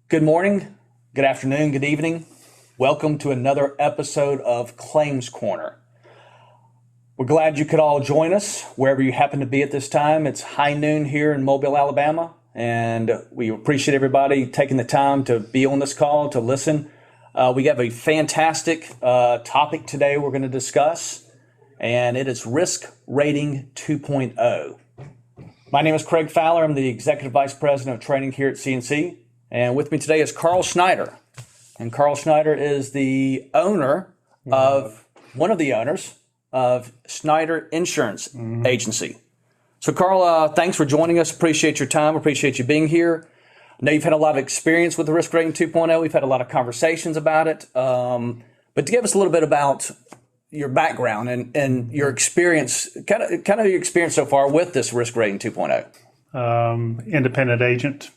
Good morning, good afternoon, good evening. Welcome to another episode of Claims Corner. We're glad you could all join us wherever you happen to be at this time. It's high noon here in Mobile, Alabama, and we appreciate everybody taking the time to be on this call, to listen. We have a fantastic topic today we're going to discuss, and it is Risk Rating 2.0. My name is Craig Fowler. I'm the Executive Vice President of Training here at CNC. And with me today is Carl Schneider. And Carl Schneider is the owner of, one of the owners of Schneider Insurance Agency. So Carl, thanks for joining us. Appreciate your time. Appreciate you being here. I know you've had a lot of experience with the Risk Rating 2.0. We've had a lot of conversations about it. But to give us a little bit about your background and your experience, kind of your experience so far with this Risk Rating 2.0. Independent agent.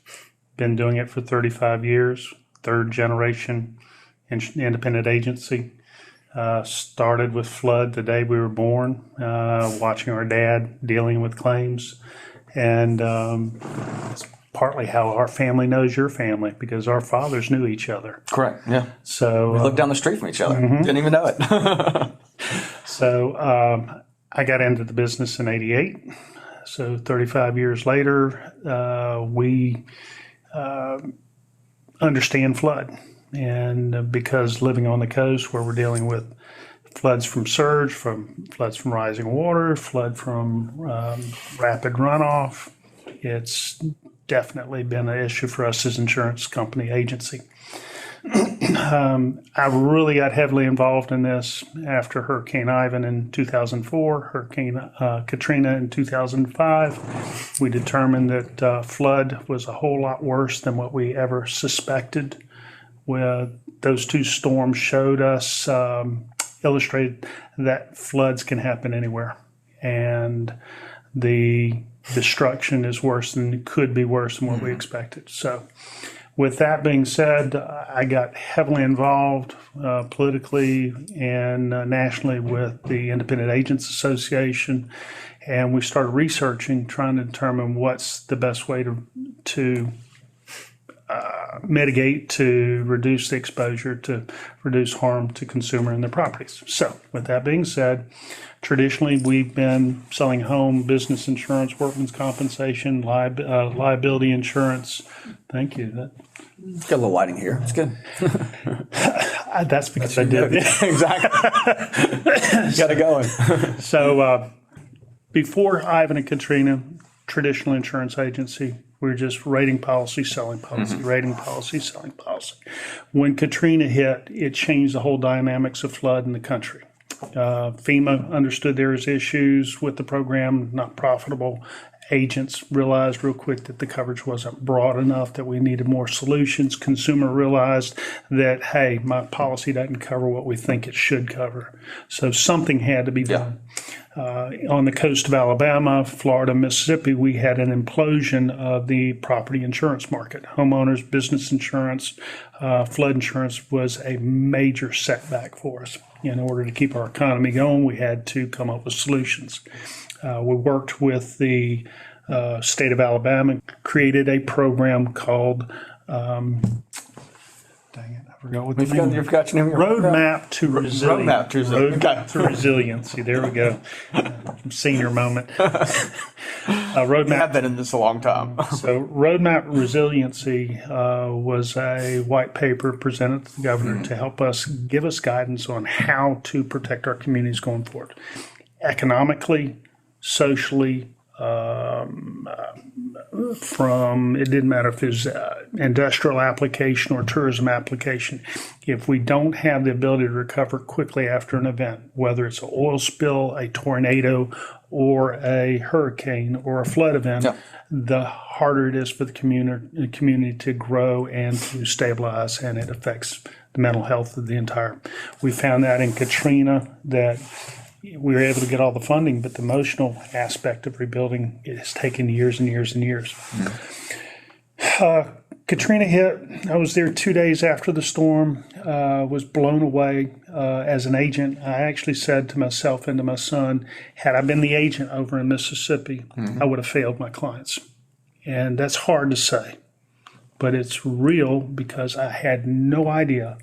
Been doing it for 35 years, third generation independent agency. Started with flood the day we were born, watching our dad dealing with claims. And it's partly how our family knows your family, because our fathers knew each other. Correct, yeah. So we lived down the street from each other. Didn't even know it. So I got into the business in 88. So 35 years later, we understand flood, and because living on the coast where we're dealing with floods from surge, floods from rising water, flood from rapid runoff, it's definitely been an issue for us as insurance company agency. I really got heavily involved in this after Hurricane Ivan in 2004, Hurricane Katrina in 2005. We determined that flood was a whole lot worse than what we ever suspected. Those two storms showed us, illustrated that floods can happen anywhere. And the destruction is worse than, could be worse than what we expected. So with that being said, I got heavily involved politically and nationally with the Independent Agents Association, and we started researching, trying to determine what's the best way to mitigate, to reduce the exposure, to reduce harm to consumer and their properties. So with that being said, traditionally we've been selling home, business insurance, workman's compensation, liability insurance. Thank you. Got a little lighting here. It's good. That's because I did. Exactly. Got it going. So before Ivan and Katrina, traditional insurance agency, we were just rating policy, selling policy, rating policy, selling policy. When Katrina hit, it changed the whole dynamics of flood in the country. FEMA understood there was issues with the program, not profitable. Agents realized real quick that the coverage wasn't broad enough, that we needed more solutions. Consumer realized that, hey, my policy doesn't cover what we think it should cover. So something had to be done. On the coast of Alabama, Florida, Mississippi, we had an implosion of the property insurance market. Homeowners, business insurance, flood insurance was a major setback for us. In order to keep our economy going, we had to come up with solutions. We worked with the state of Alabama, created a program called, dang it, I forgot what the name. You forgot your name. Roadmap to Resilience. Roadmap to Resilience. Roadmap to Resiliency. There we go. Senior moment. Roadmap. I've been in this a long time. So Roadmap Resiliency was a white paper presented to the governor to help us, give us guidance on how to protect our communities going forward. Economically, socially, from, it didn't matter if it's industrial application or tourism application. If we don't have the ability to recover quickly after an event, whether it's an oil spill, a tornado, or a hurricane or a flood event, the harder it is for the community to grow and to stabilize, and it affects the mental health of the entire. We found that in Katrina, that we were able to get all the funding, but the emotional aspect of rebuilding, it has taken years and years and years. Katrina hit. I was there 2 days after the storm, was blown away. As an agent, I actually said to myself and to my son, had I been the agent over in Mississippi, I would have failed my clients. And that's hard to say. but it's real because I had no idea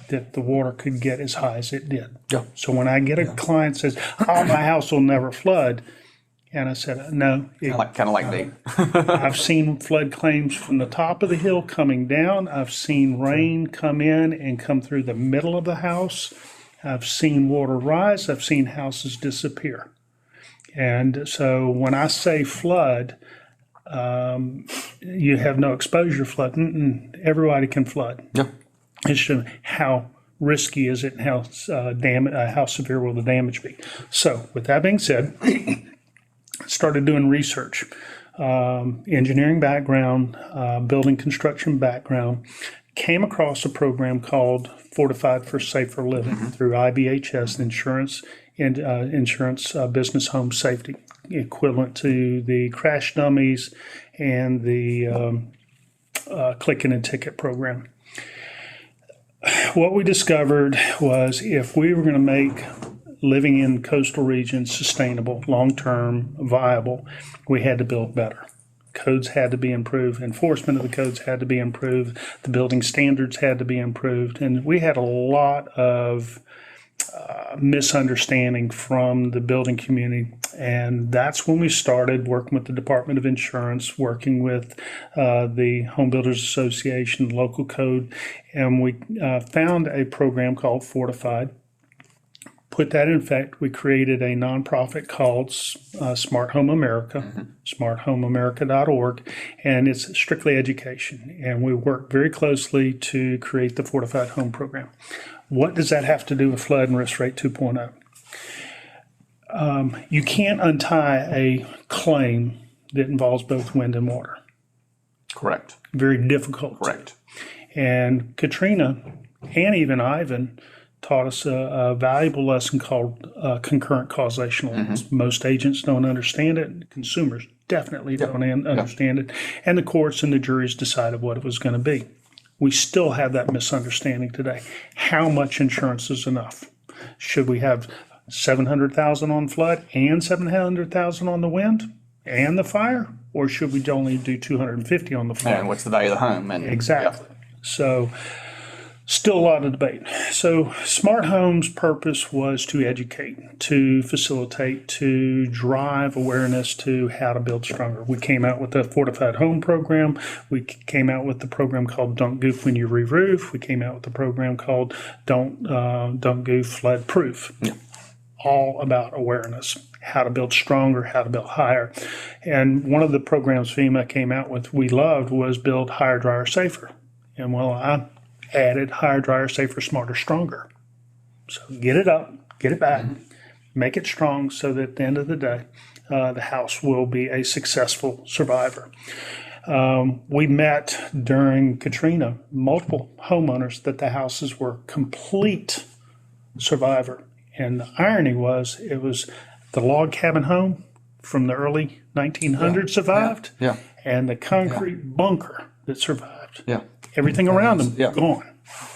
that the water could get as high as it did. Yeah. So when I get a client says, "Oh, my house will never flood," and I said, "No, Kind of like me. I've seen flood claims from the top of the hill coming down. I've seen rain come in and come through the middle of the house. I've seen water rise. I've seen houses disappear." And so when I say flood, you have no exposure flood. Everybody can flood. Yeah. It's just how risky is it and how severe will the damage be. So with that being said, started doing research, engineering background, building construction background, came across a program called Fortified for Safer Living through IBHS Insurance and Insurance Business Home Safety, equivalent to the crash dummies and the clicking and ticket program. What we discovered was if we were going to make living in coastal regions sustainable, long-term, viable, we had to build better. Codes had to be improved. Enforcement of the codes had to be improved. The building standards had to be improved. And we had a lot of misunderstanding from the building community. And that's when we started working with the Department of Insurance, working with the Home Builders Association, local code. And we found a program called Fortified. Put that in effect. We created a nonprofit called Smart Home America, smarthomeamerica.org, and it's strictly education. And we work very closely to create the Fortified Home Program. What does that have to do with Flood and Risk Rate 2.0? You can't untie a claim that involves both wind and water. Correct. Very difficult. Correct. And Katrina and even Ivan taught us a valuable lesson called concurrent causation lines. Most agents don't understand it. Consumers definitely don't understand it. And the courts and the juries decided what it was going to be. We still have that misunderstanding today. How much insurance is enough? Should we have $700,000 on flood and $700,000 on the wind and the fire? Or should we only do $250,000 on the flood? And what's the value of the home? And exactly. So still a lot of debate. So Smart Home's purpose was to educate, to facilitate, to drive awareness to how to build stronger. We came out with the Fortified Home Program. We came out with the program called Don't Goof When You Re-Roof. We came out with the program called Don't Goof Flood Proof. Yeah. All about awareness, how to build stronger, how to build higher. And one of the programs FEMA came out with we loved was Build Higher, Drier, Safer. And well, I added higher, drier, safer, smarter, stronger. So get it up, get it back, make it strong so that at the end of the day, the house will be a successful survivor. We met during Katrina, multiple homeowners that the houses were complete survivor. And the irony was, it was the log cabin home from the early 1900s survived, and the concrete bunker that survived. Yeah. Everything around them gone.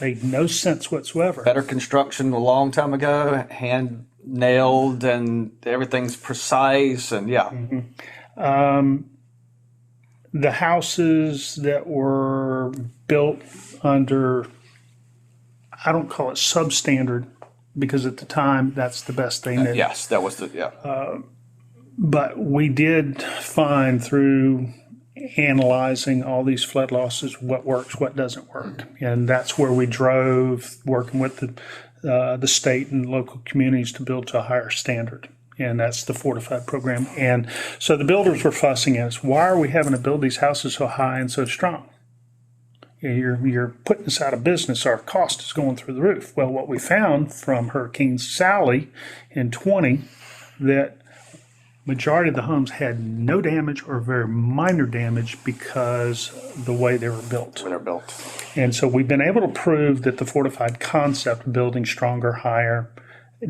Made no sense whatsoever. Better construction a long time ago, hand nailed, and everything's precise, and the houses that were built under, I don't call it substandard, because at the time that's the best thing. Yes, that was the But we did find through analyzing all these flood losses what works, what doesn't work, and that's where we drove, working with the state and local communities to build to a higher standard, and that's the Fortified program. And so the builders were fussing at us. Why are we having to build these houses so high and so strong? You're putting us out of business. Our cost is going through the roof. Well, what we found from Hurricane Sally in 20, that majority of the homes had no damage or very minor damage because of the way they were built. when they're built. And so we've been able to prove that the Fortified concept of building stronger, higher,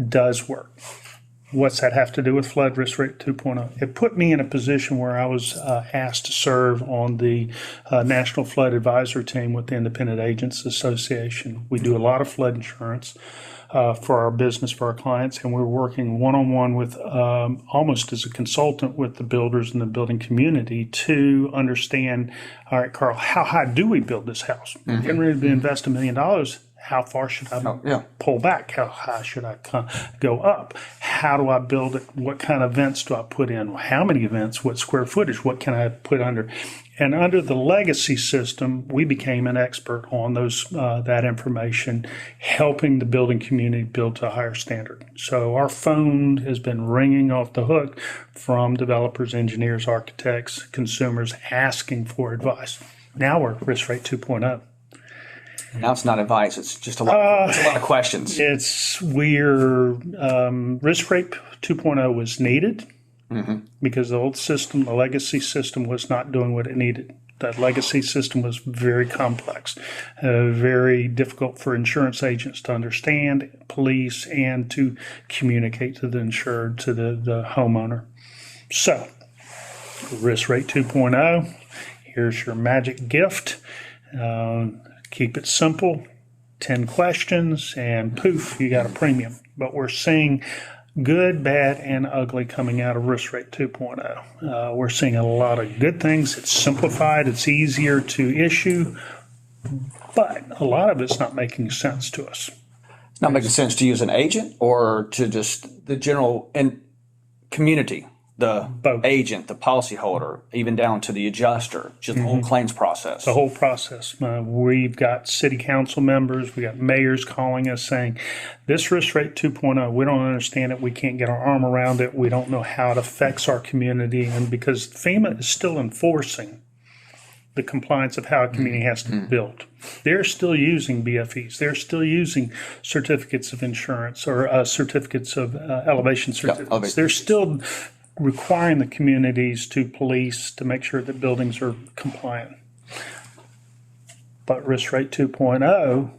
does work. What's that have to do with Flood Risk Rate 2.0? It put me in a position where I was asked to serve on the National Flood Advisory Team with the Independent Agents Association. We do a lot of flood insurance. for our business, for our clients, and we're working one-on-one with almost as a consultant with the builders and the building community to understand, all right, Carl, how high do we build this house? We're getting ready to invest $1 million. How far should I pull back? How high should I go up? How do I build it? What kind of vents do I put in? How many vents? What square footage? What can I put under? And under the legacy system, we became an expert on that information, helping the building community build to a higher standard. So our phone has been ringing off the hook from developers, engineers, architects, consumers asking for advice. Now we're at Risk Rate 2.0. Now it's not advice; it's just a lot of questions. We're Risk Rate 2.0 was needed because the old system, the legacy system, was not doing what it needed. That legacy system was very complex, very difficult for insurance agents to understand, police, and to communicate to the insured, to the homeowner. So, Risk Rate 2.0, here's your magic gift. Keep it simple, 10 questions, and poof, you got a premium. But we're seeing good, bad, and ugly coming out of Risk Rate 2.0. We're seeing a lot of good things. It's simplified. It's easier to issue. But a lot of it's not making sense to us. It's not making sense to use an agent or to just the general community, the agent, the policyholder, even down to the adjuster, just the whole claims process. The whole process. We've got city council members, we got mayors calling us saying, this Risk Rate 2.0, we don't understand it, we can't get our arm around it, we don't know how it affects our community, and because FEMA is still enforcing the compliance of how a community has to be built. They're still using BFEs. They're still using certificates of insurance or certificates of elevation certificates. They're still requiring the communities to police to make sure that buildings are compliant. But Risk Rate 2.0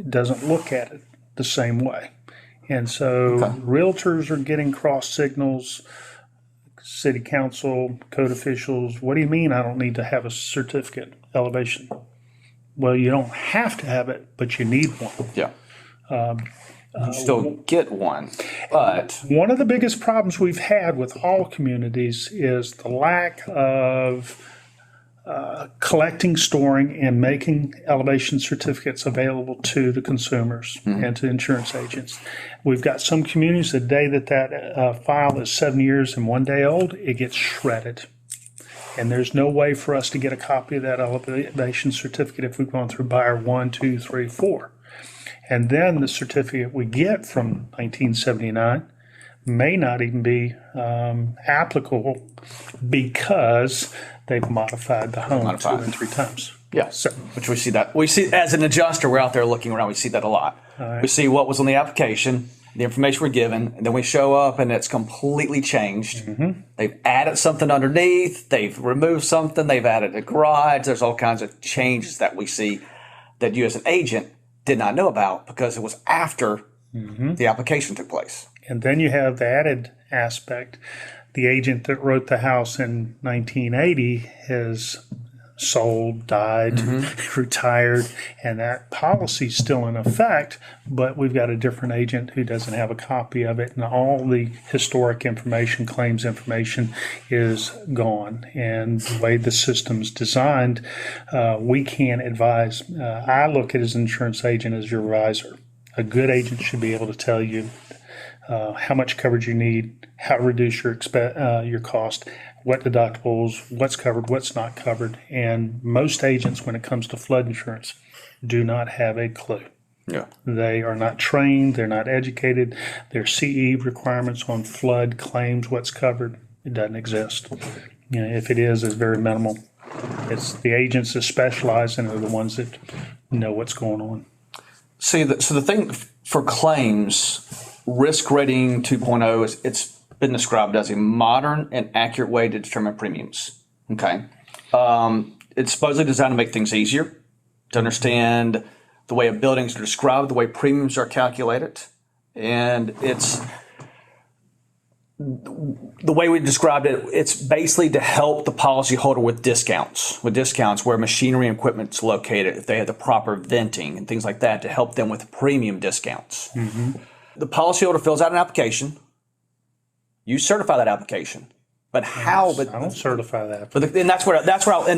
doesn't look at it the same way. And so realtors are getting cross signals, city council, code officials, what do you mean I don't need to have a certificate elevation? Well, you don't have to have it, but you need one. Yeah. You still get one, but one of the biggest problems we've had with all communities is the lack of collecting, storing, and making elevation certificates available to the consumers and to insurance agents. We've got some communities, the day that file is 7 years and 1 day old, it gets shredded. And there's no way for us to get a copy of that elevation certificate if we've gone through buyer 1, 2, 3, 4. And then the certificate we get from 1979 may not even be applicable because they've modified the home 2 and 3 times. Yeah, so, which we see as an adjuster, we're out there looking around, we see that a lot. Right. We see what was on the application, the information we're given, and then we show up and it's completely changed. They've added something underneath, they've removed something, they've added a garage, there's all kinds of changes that we see that you as an agent did not know about because it was after the application took place. And then you have the added aspect. The agent that wrote the house in 1980 has sold, died, retired, and that policy's still in effect, but we've got a different agent who doesn't have a copy of it, and all the historic information, claims information is gone. And the way the system's designed, we can't advise. I look at as an insurance agent as your advisor. A good agent should be able to tell you how much coverage you need, how to reduce your cost, what deductibles, what's covered, what's not covered. And most agents, when it comes to flood insurance, do not have a clue. Yeah. They are not trained. They're not educated. Their CE requirements on flood claims, what's covered, it doesn't exist. You know, if it is, it's very minimal. It's the agents that specialize and are the ones that know what's going on. See, so the thing for claims, Risk Rating 2.0 is it's been described as a modern and accurate way to determine premiums. Okay, it's supposedly designed to make things easier, to understand the way buildings are described, the way premiums are calculated, and the way we described it, it's basically to help the policyholder with discounts where machinery and equipment's located, if they have the proper venting and things like that, to help them with premium discounts. The policyholder fills out an application. You certify that application. But how? But I don't certify that. And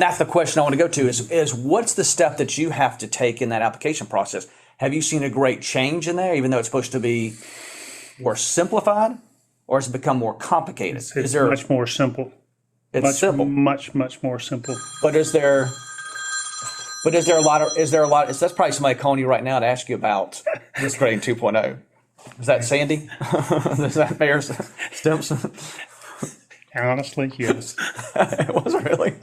that's the question I want to go to is what's the step that you have to take in that application process? Have you seen a great change in there, even though it's supposed to be more simplified, or has it become more complicated? It's much more simple. It's simple. Much more simple. But is there a lot of, that's probably somebody calling you right now to ask you about this grading 2.0. Is that Sandy? Is that Mayor Stimson? Honestly, yes. It was really.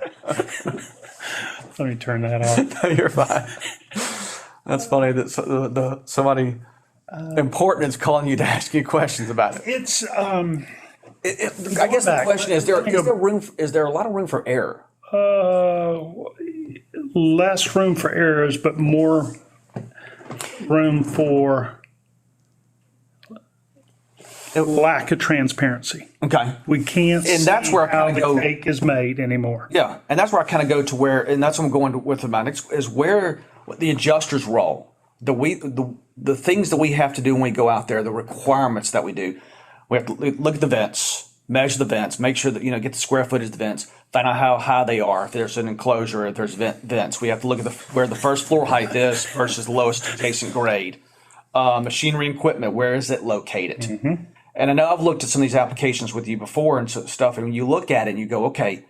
Let me turn that off. No, you're fine. That's funny that somebody important is calling you to ask you questions about it. It's I guess the question is there a lot of room for error? Less room for errors, but more room for lack of transparency. Okay. We can't And that's where I how kinda the go- cake is made anymore. Yeah, and that's where I kind of go to where, and that's what I'm going to, with my next, is where the adjuster's role, the things that we have to do when we go out there, the requirements that we do. We have to look at the vents, measure the vents, make sure that, get the square footage of the vents, find out how high they are, if there's an enclosure, if there's vents. We have to look at where the first floor height is versus the lowest adjacent grade. Machinery and equipment, where is it located? And I know I've looked at some of these applications with you before and stuff, and when you look at it and you go, okay,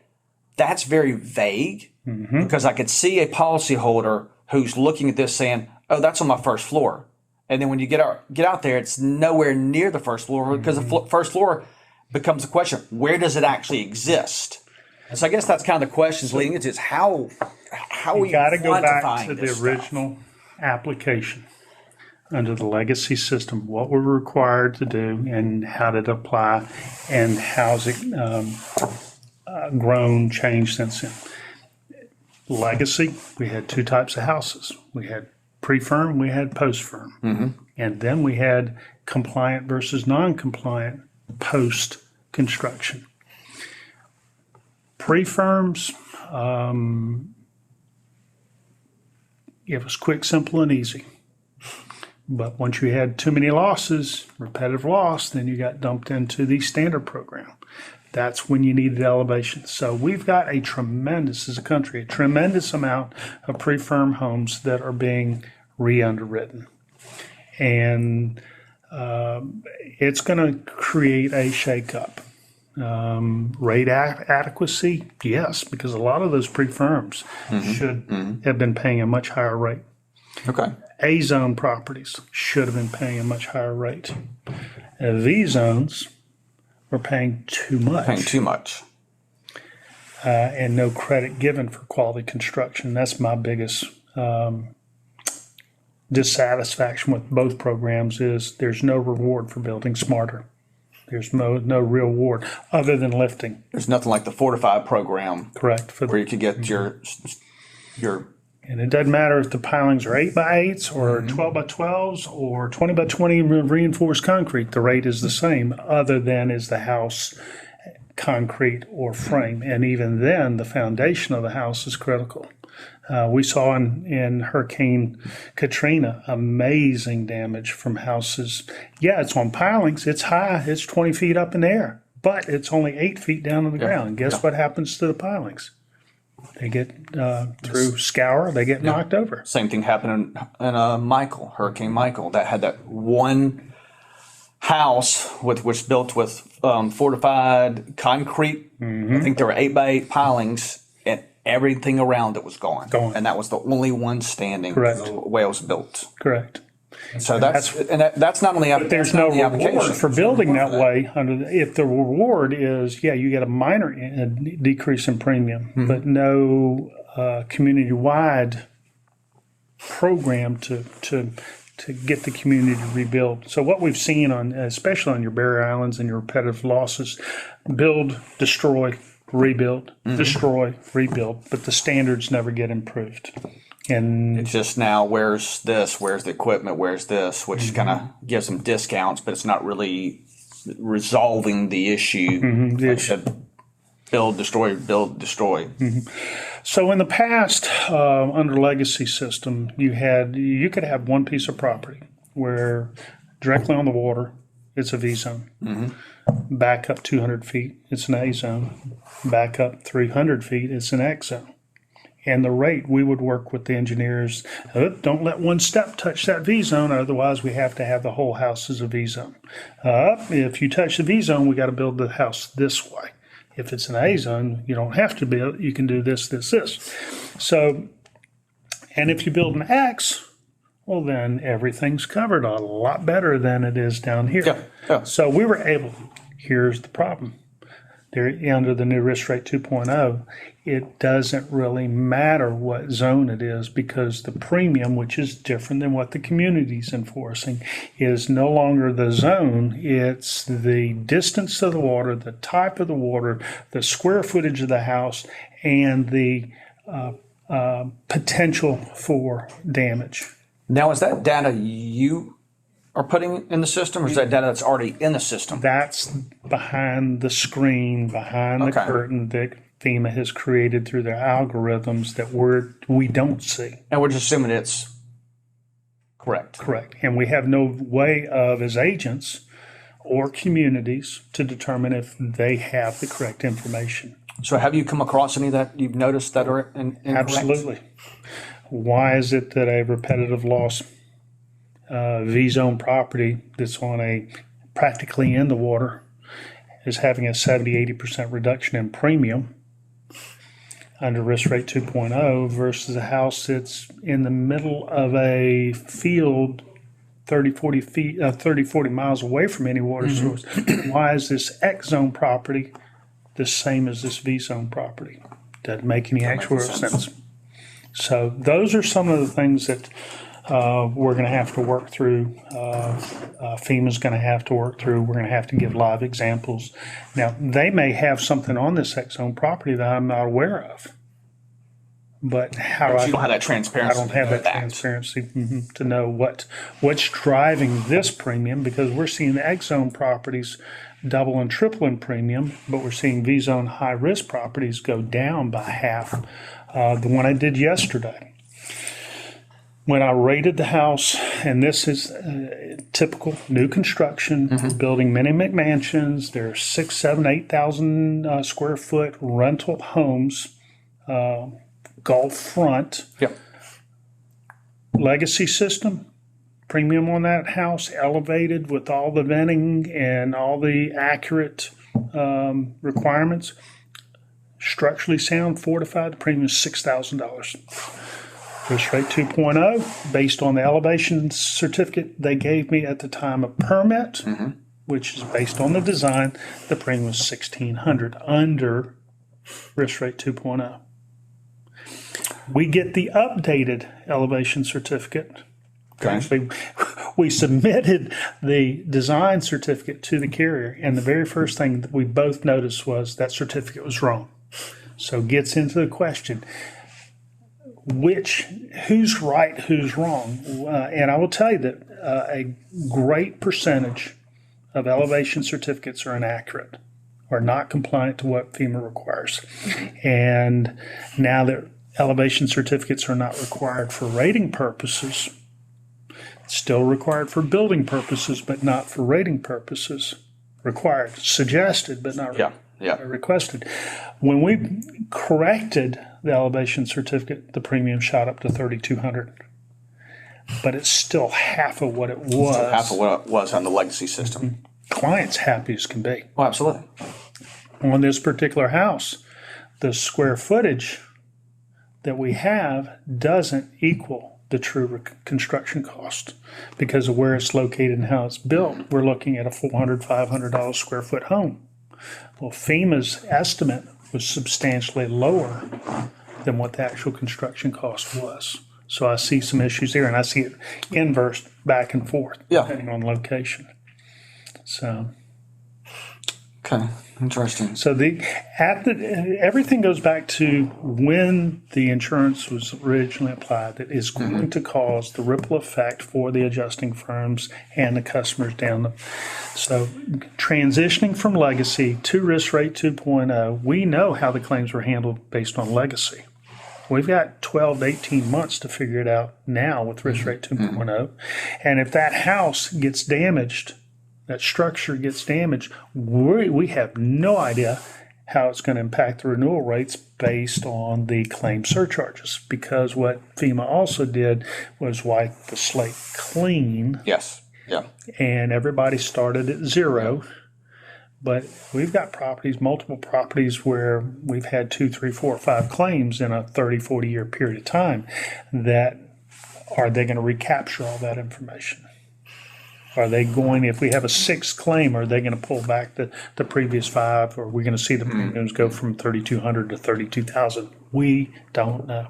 that's very vague, because I could see a policyholder who's looking at this saying, oh, that's on my first floor. And then when you get out there, it's nowhere near the first floor, because the first floor becomes the question, where does it actually exist? And so I guess that's kind of the questions leading into is how are you Got to go back quantifying to the this original application under the legacy system, what we're required to do and how did it apply and how's it grown, changed since then. Legacy, we had two types of houses. We had pre-firm, we had post-firm. And then we had compliant versus non-compliant post-construction. Pre-firms, it was quick, simple, and easy. But once you had too many losses, repetitive loss, then you got dumped into the standard program. That's when you needed elevation. So we've got as a country, a tremendous amount of pre-firm homes that are being re-underwritten. And it's going to create a shakeup. Rate adequacy, yes, because a lot of those pre-firms should have been paying a much higher rate. Okay. A-zone properties should have been paying a much higher rate. V-zones were paying too much. And no credit given for quality construction. That's my biggest dissatisfaction with both programs is there's no reward for building smarter. There's no real reward other than lifting. There's nothing like the Fortified program. Correct. Where you could get your And it doesn't matter if the pilings are 8x8s or 12x12s or 20x20 reinforced concrete. The rate is the same, other than is the house concrete or frame. And even then, the foundation of the house is critical. We saw in Hurricane Katrina amazing damage from houses. Yeah, it's on pilings. It's high. It's 20 feet up in the air. But it's only 8 feet down on the ground. And guess what happens to the pilings? They get through scour. They get knocked over. Same thing happened in Hurricane Michael. That had that one house which built with fortified concrete. I think there were 8x8 pilings, and everything around it was gone. And that was the only one standing. Correct. The way it was built. Correct. So that's not only But there's no reward for building that way. If the reward is, you get a minor decrease in premium, but no community-wide program to get the community rebuilt. So what we've seen especially on your barrier islands and your repetitive losses, build, destroy, rebuild, destroy, rebuild, but the standards never get improved. And it's just now, where's this? Where's the equipment? Where's this? Which kind of gives them discounts, but it's not really resolving the issue. Like I said, build, destroy. So in the past, under legacy system, you could have one piece of property where directly on the water, it's a V zone. Back up 200 feet, it's an A zone. Back up 300 feet, it's an X zone. And the rate, we would work with the engineers, don't let one step touch that V zone, otherwise we have to have the whole house as a V zone. If you touch the V zone, we got to build the house this way. If it's an A zone, you don't have to build, you can do this. So, and if you build an X, well, then everything's covered a lot better than it is down here. Yeah. So we were able, here's the problem. Under the new risk rate 2.0, it doesn't really matter what zone it is, because the premium, which is different than what the community's enforcing, is no longer the zone. It's the distance of the water, the type of the water, the square footage of the house, and the potential for damage. Now, is that data you are putting in the system, or is that data that's already in the system? That's behind the screen, behind the curtain that FEMA has created through their algorithms that we don't see. And we're just assuming it's correct. Correct. And we have no way of, as agents or communities, to determine if they have the correct information. So have you come across any that you've noticed that are incorrect? Absolutely. Why is it that a repetitive loss V-zone property that's on practically in the water is having a 70-80% reduction in premium under risk rate 2.0 versus a house that's in the middle of a field 30-40 miles away from any water source? Why is this X-zone property the same as this V-zone property? Doesn't make any actual sense. So those are some of the things that we're going to have to work through. FEMA's going to have to work through. We're going to have to give live examples. Now, they may have something on this X-zone property that I'm not aware of. But you don't have that transparency. I don't have that transparency to know what's driving this premium, because we're seeing the X-zone properties double and triple in premium, but we're seeing V-zone high-risk properties go down by half. The one I did yesterday, when I rated the house, and this is typical new construction, building many McMansions, they're 6,000, 7,000, 8,000 square foot rental homes, Gulf front, legacy system, premium on that house, elevated with all the venting and all the accurate requirements, structurally sound, fortified, the premium is $6,000. Risk rate 2.0, based on the elevation certificate they gave me at the time of permit, which is based on the design, the premium was $1,600 under risk rate 2.0. We get the updated elevation certificate. Actually, we submitted the design certificate to the carrier, and the very first thing that we both noticed was that certificate was wrong. So it gets into the question, who's right, who's wrong? And I will tell you that a great percentage of elevation certificates are inaccurate or not compliant to what FEMA requires. And now that elevation certificates are not required for rating purposes, still required for building purposes, but not for rating purposes. Required, suggested, but not requested. When we corrected the elevation certificate, the premium shot up to $3,200. But it's still half of what it was. Still half of what it was on the legacy system. Client's happy as can be. Oh, absolutely. On this particular house, the square footage that we have doesn't equal the true construction cost because of where it's located and how it's built. We're looking at a $400, $500 square foot home. Well, FEMA's estimate was substantially lower than what the actual construction cost was. So I see some issues there, and I see it inverse back and forth depending on location. So, Okay, interesting. So everything goes back to when the insurance was originally applied. That is going to cause the ripple effect for the adjusting firms and the customers down the. So transitioning from legacy to risk rate 2.0, we know how the claims were handled based on legacy. We've got 12 to 18 months to figure it out now with risk rate 2.0. And if that house gets damaged, that structure gets damaged, we have no idea how it's going to impact the renewal rates based on the claim surcharges. Because what FEMA also did was wipe the slate clean. Yes. Yeah. And everybody started at zero. But we've got multiple properties where we've had 2, 3, 4, 5 claims in a 30, 40-year period of time. Are they going to recapture all that information? Are they going, if we have a 6th claim, are they going to pull back the previous 5? Or are we going to see the premiums go from $3,200 to $32,000? We don't know.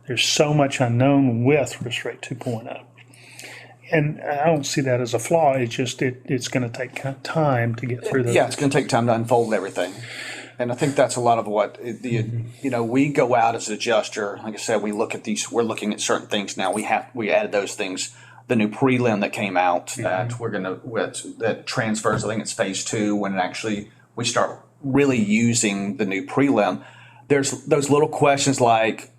There's so much unknown with risk rate 2.0. And I don't see that as a flaw. It's just it's going to take time to get through those. Yeah, it's going to take time to unfold everything. And I think that's a lot of what we go out as an adjuster. Like I said, we're looking at certain things now. We added those things. The new prelim that came out that transfers. I think it's phase 2 when we start really using the new prelim. There's those little questions like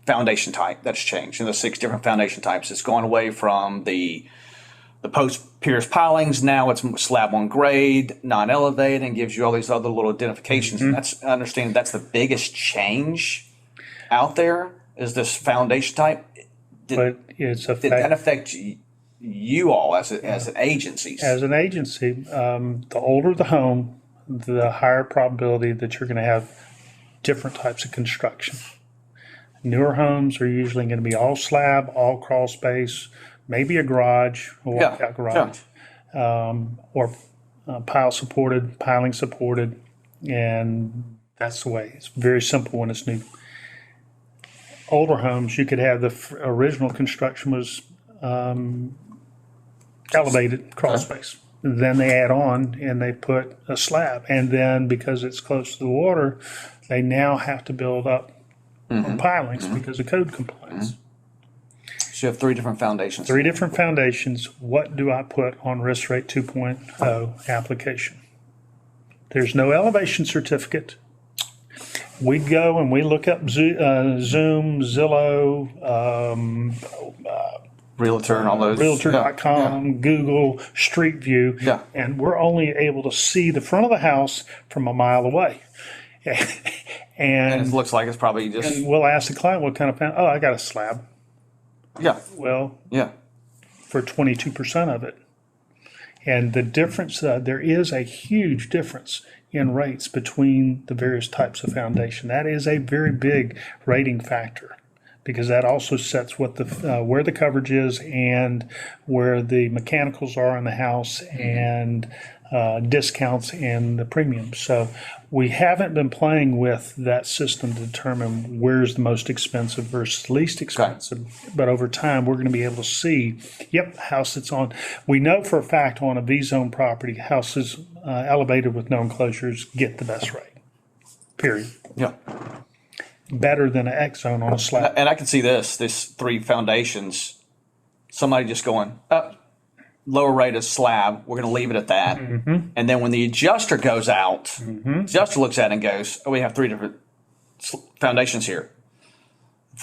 foundation type that's changed. The 6 different foundation types. It's gone away from the post-pierce pilings. Now it's slab on grade, non-elevated, and gives you all these other little identifications. And I understand that's the biggest change out there is this foundation type. Did that affect you all as an agency? As an agency, the older the home, the higher probability that you're going to have different types of construction. Newer homes are usually going to be all slab, all crawl space, maybe a garage, a walkout garage, or piling supported, and that's the way. It's very simple when it's new. Older homes, you could have the original construction was elevated crawl space. Then they add on and they put a slab, and then because it's close to the water, they now have to build up pilings because of code compliance. So you have 3 different foundations. 3 different foundations. What do I put on risk rate 2.0 application? There's no elevation certificate. We'd go and we look up Zoom, Zillow, Realtor and all those. Realtor.com, Google, Street View. Yeah. And we're only able to see the front of the house from a mile away. And it looks like it's probably just. And we'll ask the client what kind of I got a slab. Yeah. Well, yeah. For 22% of it. And the difference, there is a huge difference in rates between the various types of foundation. That is a very big rating factor because that also sets what where the coverage is and where the mechanicals are in the house and discounts and the premiums. So we haven't been playing with that system to determine where's the most expensive versus least expensive. Okay. But over time, we're going to be able to see, house that's on. We know for a fact on a V-zone property, houses elevated with no enclosures get the best rate, period. Yeah. Better than an X-zone on a slab. And I can see this 3 foundations, somebody just going up. Lower rate is slab. We're going to leave it at that. And then when the adjuster goes out, the adjuster looks at it and goes, we have 3 different foundations here.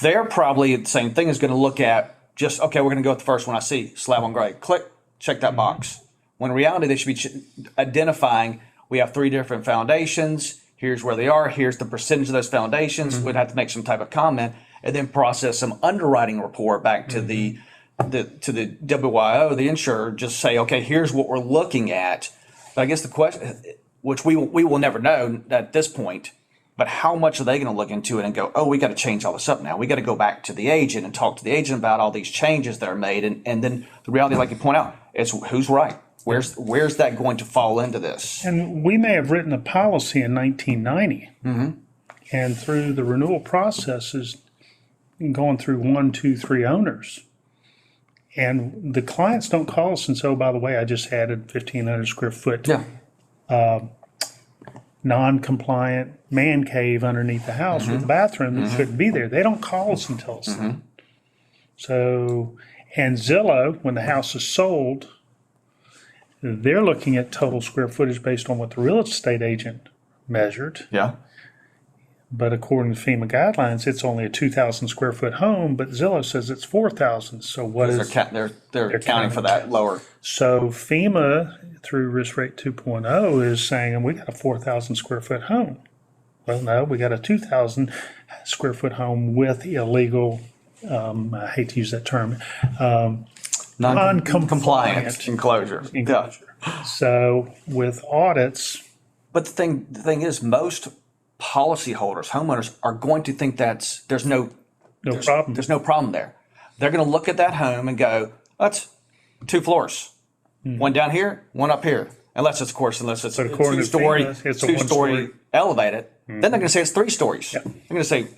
They're probably the same thing, is going to look at we're going to go with the first one I see, slab on grade. Click, check that box. When in reality, they should be identifying, we have 3 different foundations. Here's where they are. Here's the percentage of those foundations. We'd have to make some type of comment and then process some underwriting report back to the WYO, the insurer, just say, okay, here's what we're looking at. But I guess the question, which we will never know at this point, but how much are they going to look into it and go, we got to change all this up now. We got to go back to the agent and talk to the agent about all these changes that are made. And then the reality, like you point out, is who's right? Where's that going to fall into this? And we may have written a policy in 1990, and through the renewal processes, going through 1, 2, 3 owners. And the clients don't call us and say, by the way, I just added 1,500 square foot non-compliant man cave underneath the house with a bathroom that shouldn't be there. They don't call us and tell us that. So, and Zillow, when the house is sold, they're looking at total square footage based on what the real estate agent measured. Yeah. But according to FEMA guidelines, it's only a 2,000 square foot home, but Zillow says it's 4,000. So what is they're accounting for that lower. So FEMA through Risk Rate 2.0 is saying we got a 4,000 square foot home. Well, no, we got a 2,000 square foot home with illegal. I hate to use that term. Non-compliant enclosure. Yeah. So with audits. But the thing is, most policyholders, homeowners, are going to think there's no problem. There's no problem there. They're going to look at that home and go, that's 2 floors, one down here, one up here. Unless it's a two-story elevated, then they're going to say it's 3 stories. Yep. They're going to say,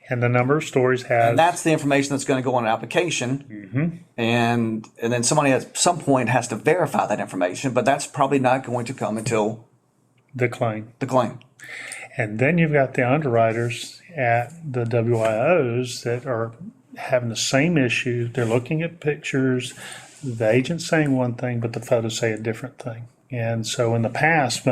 and the number of stories has. and that's the information that's going to go on an application, and then somebody at some point has to verify that information, but that's probably not going to come until the claim. And then you've got the underwriters at the WIOs that are having the same issue. They're looking at pictures, the agent's saying one thing, but the photos say a different thing. And so in the past,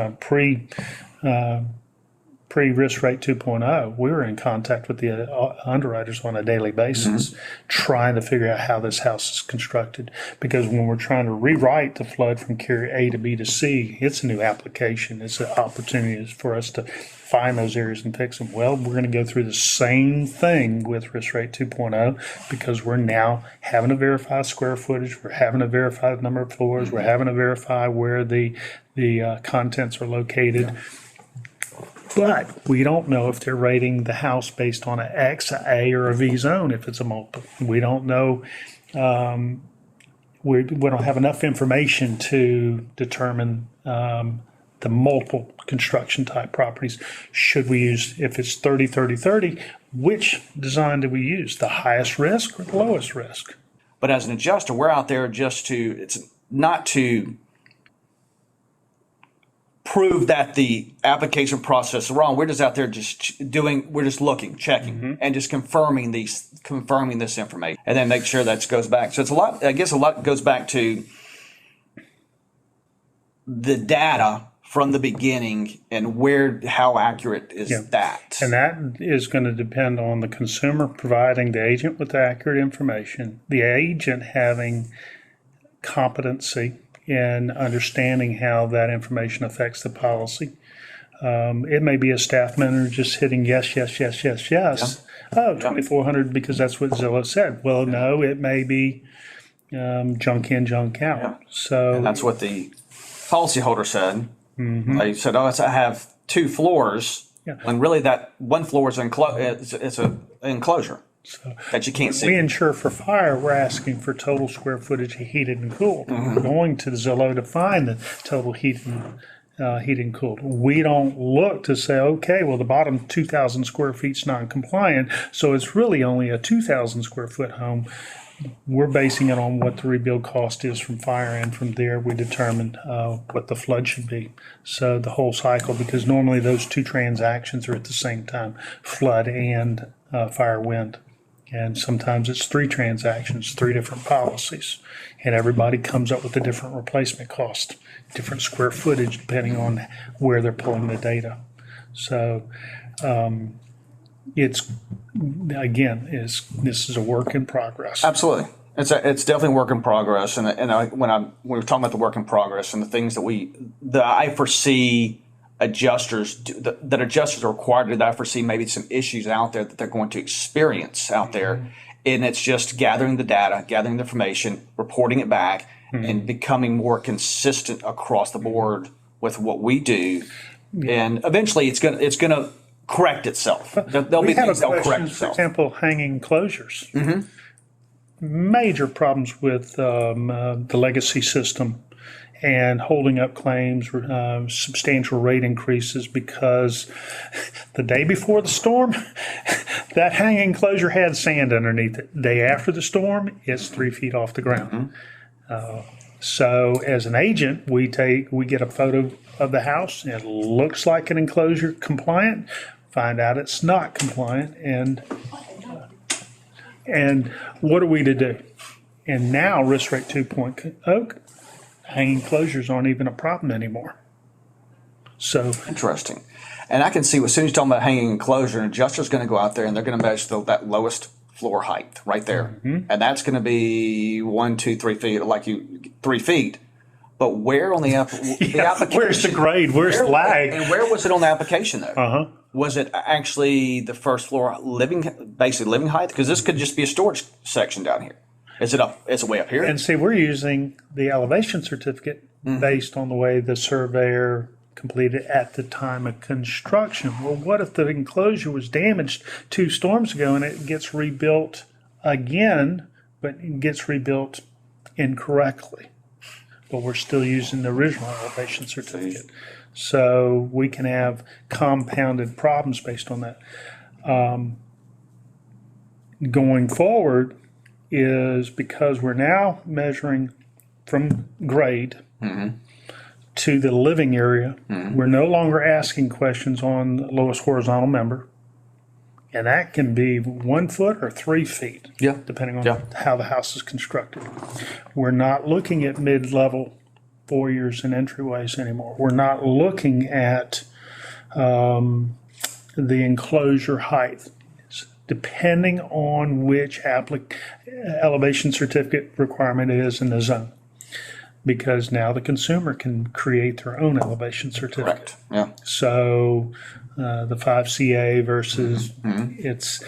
pre-Risk Rate 2.0, we were in contact with the underwriters on a daily basis, trying to figure out how this house is constructed. Because when we're trying to rewrite the flood from carrier A to B to C, it's a new application. It's an opportunity for us to find those areas and fix them. Well, we're going to go through the same thing with Risk Rate 2.0 because we're now having to verify square footage. We're having to verify the number of floors. We're having to verify where the contents are located. But we don't know if they're rating the house based on an X, a A, or a V zone if it's a multiple. We don't know. We don't have enough information to determine the multiple construction type properties. Should we use, if it's 30, 30, 30, which design do we use? The highest risk or the lowest risk? But as an adjuster, we're out there it's not to prove that the application process is wrong. We're just out there we're just looking, checking, and just confirming this information, and then make sure that goes back. So it's a lot goes back to the data from the beginning and how accurate is that. And that is going to depend on the consumer providing the agent with the accurate information, the agent having competency in understanding how that information affects the policy. It may be a staff member just hitting yes. Oh, 2,400 because that's what Zillow said. Well, no, it may be junk in, junk out. Yeah. So and that's what the policyholder said. They said, I have 2 floors, when really that 1 floor is it's an enclosure that you can't see. We insure for fire, we're asking for total square footage heated and cooled. We're going to Zillow to find the total heated and cooled. We don't look to say, okay, well, the bottom 2,000 square feet is non-compliant, so it's really only a 2,000 square foot home. We're basing it on what the rebuild cost is from fire, and from there we determine what the flood should be. So the whole cycle, because normally those 2 transactions are at the same time, flood and fire wind. And sometimes it's 3 transactions, 3 different policies. And everybody comes up with a different replacement cost, different square footage, depending on where they're pulling the data. So this is a work in progress. Absolutely. It's definitely a work in progress. And when we were talking about the work in progress and the things that I foresee adjusters are required to do, that I foresee maybe some issues out there that they're going to experience out there. And it's just gathering the data, gathering the information, reporting it back, and becoming more consistent across the board with what we do. And eventually it's gonna correct itself. There'll be things that will correct itself. For example, hanging closures. Major problems with the legacy system and holding up claims, substantial rate increases because the day before the storm, that hanging closure had sand underneath it. The day after the storm, it's 3 feet off the ground. So as an agent, we get a photo of the house. It looks like an enclosure compliant. Find out it's not compliant, and what are we to do? And now risk rate 2.0, hanging closures aren't even a problem anymore. So Interesting. And I can see as soon as you're talking about hanging enclosure, an adjuster's going to go out there and they're going to measure that lowest floor height right there. And that's going to be 1, 2, 3 feet, 3 feet. But where on the application? Where's the grade? Where's the lag? And where was it on the application though? Was it actually the first floor basically living height? Because this could just be a storage section down here. Is it up? Is it way up here? And see, we're using the elevation certificate based on the way the surveyor completed at the time of construction. Well, what if the enclosure was damaged 2 storms ago and it gets rebuilt again, but it gets rebuilt incorrectly? But we're still using the original elevation certificate. So we can have compounded problems based on that. Going forward is because we're now measuring from grade to the living area, we're no longer asking questions on the lowest horizontal member. And that can be 1 foot or 3 feet, depending on how the house is constructed. We're not looking at mid-level foyers and entryways anymore. We're not looking at the enclosure height. It's depending on which elevation certificate requirement it is in the zone. Because now the consumer can create their own elevation certificate. Correct. Yeah. So the 5CA versus it's